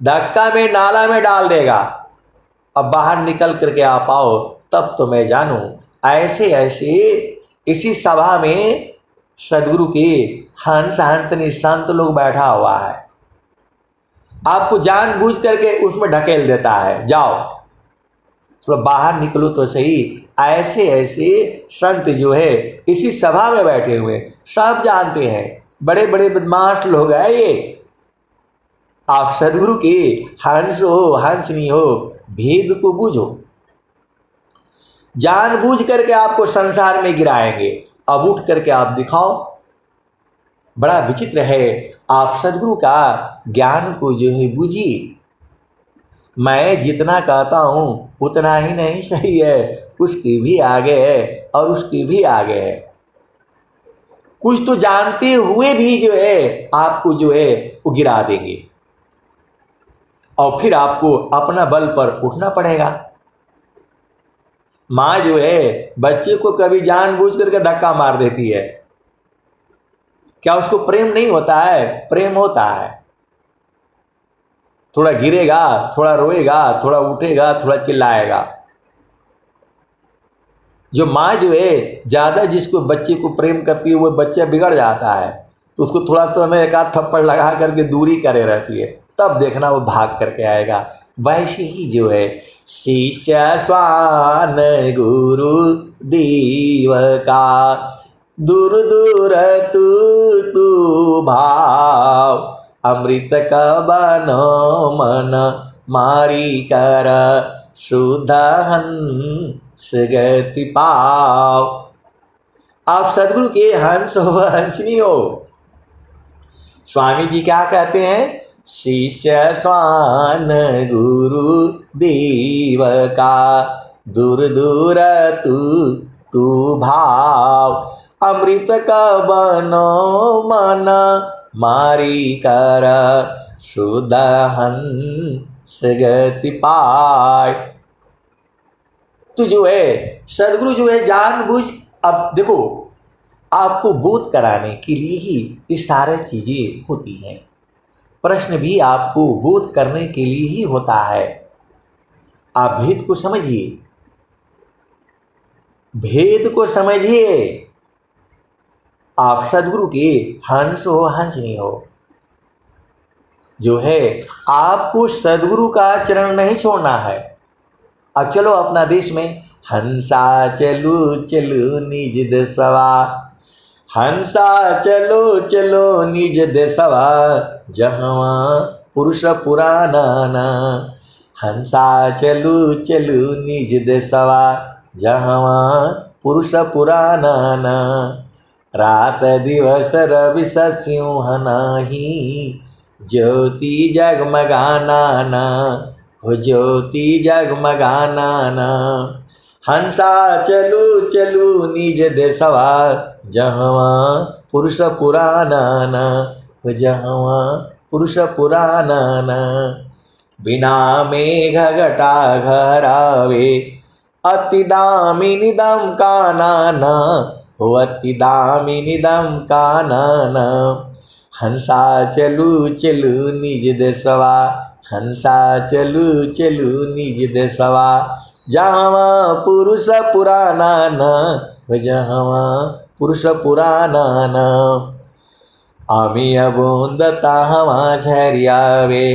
धक्का में नाला में डाल देगा, अब बाहर निकल करके आप आओ तब तो मैं जानूं। ऐसे ऐसे इसी सभा में सदगुरु के हंस हंसनी संत लोग बैठा हुआ है, आपको जानबूझ करके उसमें ढकेल देता है, जाओ थोड़ा बाहर निकलो तो सही, ऐसे ऐसे संत जो है इसी सभा में बैठे हुए सब जानते हैं, बड़े बड़े बदमाश लोग हैं ये। आप सदगुरु के हंस हो हंसनी हो, भेद को बूझो। जानबूझ करके आपको संसार में गिराएंगे, अब उठ करके आप दिखाओ। बड़ा विचित्र है, आप सदगुरु का ज्ञान को जो है बूझिए। मैं जितना कहता हूं उतना ही नहीं सही है, उसके भी आगे है और उसके भी आगे है। कुछ तो जानते हुए भी जो है आपको जो है वो गिरा देंगे और फिर आपको अपना बल पर उठना पड़ेगा। माँ जो है बच्चे को कभी जानबूझ करके धक्का मार देती है, क्या उसको प्रेम नहीं होता है? प्रेम होता है। थोड़ा गिरेगा, थोड़ा रोएगा, थोड़ा उठेगा, थोड़ा चिल्लाएगा। जो माँ जो है ज्यादा जिसको बच्चे को प्रेम करती है वो बच्चा बिगड़ जाता है, तो उसको थोड़ा तो हमें एक आध थप्पड़ लगा करके दूरी करे रहती है, तब देखना वो भाग करके आएगा। वैसे ही जो है शिष्य स्वान गुरु देव का, दूर दूर तू तू भाव, अमृत का बनो मन मारी कर, शुद्ध हंस गति पाव। आप सदगुरु के हंस हो हंसनी हो। स्वामी जी क्या कहते हैं? शिष्य स्वान गुरु देव का, दूर दूर तू तू भाव, अमृत का बनो मन मारी कर, शुद्ध हंस गति पाय। तो जो है सदगुरु जो है जानबूझ, अब देखो आपको बोध कराने के लिए ही ये सारी चीजें होती हैं। प्रश्न भी आपको बोध करने के लिए ही होता है। आप भेद को समझिए, भेद को समझिए। आप सदगुरु के हंस हो हंसनी हो। जो है आपको सदगुरु का चरण नहीं छोड़ना है। अब चलो अपना देश में हंसा चलो चलो निज देशवा, हंसा चलो चलो निज देशवा, जहाँ पुरुष पुराना ना, हंसा चलो चलो निज देशवा, जहाँ पुरुष पुराना ना, रात दिवस रवि सिंह नाही, ज्योति जगमगाना ना, हो ज्योति जगमगाना ना, हंसा चलू चलू निज देशवा, जहाँ पुरुष पुराना ना, हो जहाँ पुरुष पुराना ना, बिना मेघ घटा घरावे, अति दामिनी दम का नाना, हो अति दामिनी दम का नाना, हंसा चलू चलू निज देशवा, हंसा चलू चलू निज देशवा, जहाँ पुरुष पुराना न, जहाँ पुरुष पुराना न, आमी बूंद ताहवा झरियावे,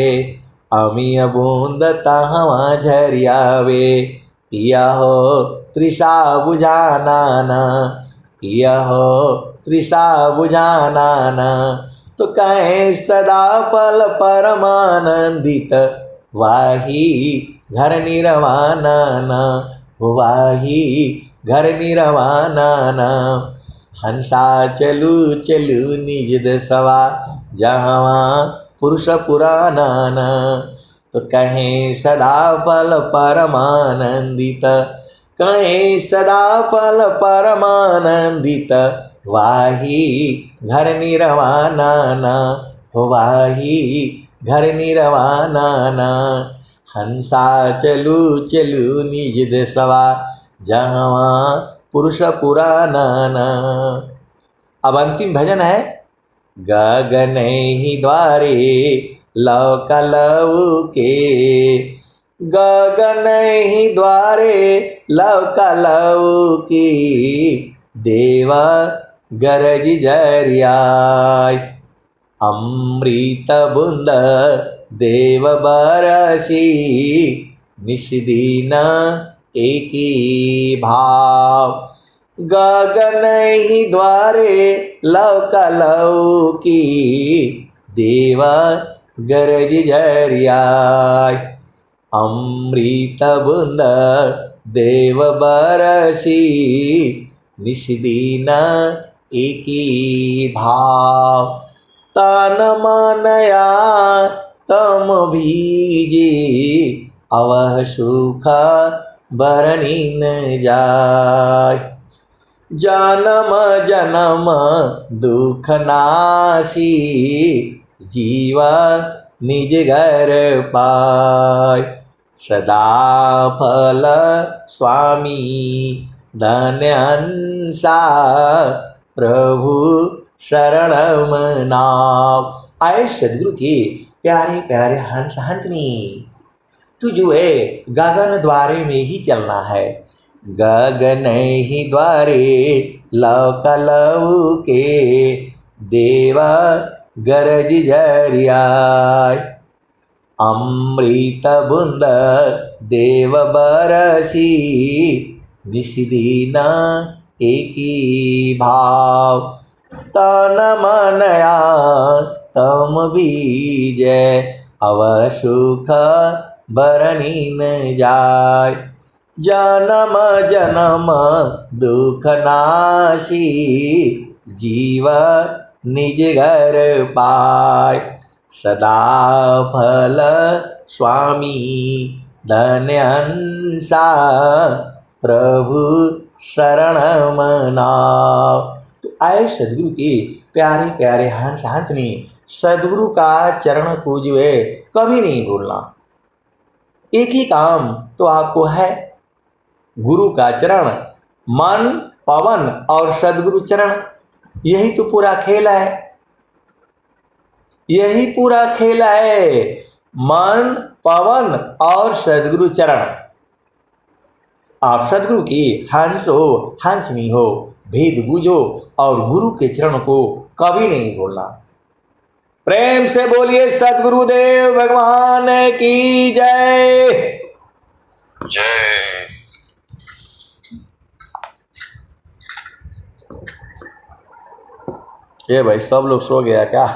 आमी बूंद ताहवा झरियावे, पिया हो त्रिषा बुझाना न, पिया हो त्रिषा बुझाना न, तो कहें सदा पल परमानंदित, वाही घर निरवाना ना, वाही घर निरवाना ना, हंसा चलू चलू निज देशवा, जहाँ पुरुष पुराना ना, तो कहें सदा पल परमानंदित, कहें सदा पल परमानंदित, वाही घर निरवाना ना, हो वाही घर निरवाना ना, हंसा चलू चलू निज देशवा, जहाँ पुरुष पुराना ना। अब अंतिम भजन है, गगन ही द्वारे लौका लऊ के, गगन ही द्वारे लौका लऊ की, देवा गरज जरियाय, अमृत बुंद देव बरसी, निषदीन एक ही भाव। गगन ही द्वारे लौका लौकी देवा गरज झरियाय। अमृत बूंद देव बरसी निष्दिन एक ही भाव। तन मनया तम भीजे अवह सुख बरनी न जाय। जन्म जन्म दुख नासी जीवा निज घर पाय। सदा फल स्वामी धन्यंसा प्रभु शरणम नाम। आए सदगुरु के प्यारे प्यारे हंस हंसनी, तू जो है गगन द्वारे में ही चलना है। गगन ही द्वारे लौका लौके देवा गरज झरियाय। अमृत बूंद देव बरसी निष्दिन एक ही भाव। तन मनया तम बीजे अवह सुख बरनी न जाय। जन्म जन्म दुख नासी जीवा निज घर पाय। सदा फल स्वामी धन्यंसा प्रभु शरणम नाम। तो आए सदगुरु के प्यारे प्यारे हंस हंसनी, सदगुरु का चरण को जो है कभी नहीं भूलना। एक ही काम तो आपको है, गुरु का चरण, मन पवन और सदगुरु चरण, यही तो पूरा खेल है। यही पूरा खेल है, मन पवन और सदगुरु चरण। आप सदगुरु की हंस हो हंसनी हो, भेद बूझो और गुरु के चरण को कभी नहीं भूलना। प्रेम से बोलिए सदगुरुदेव भगवान की जय जय। ये भाई सब लोग सो गया क्या?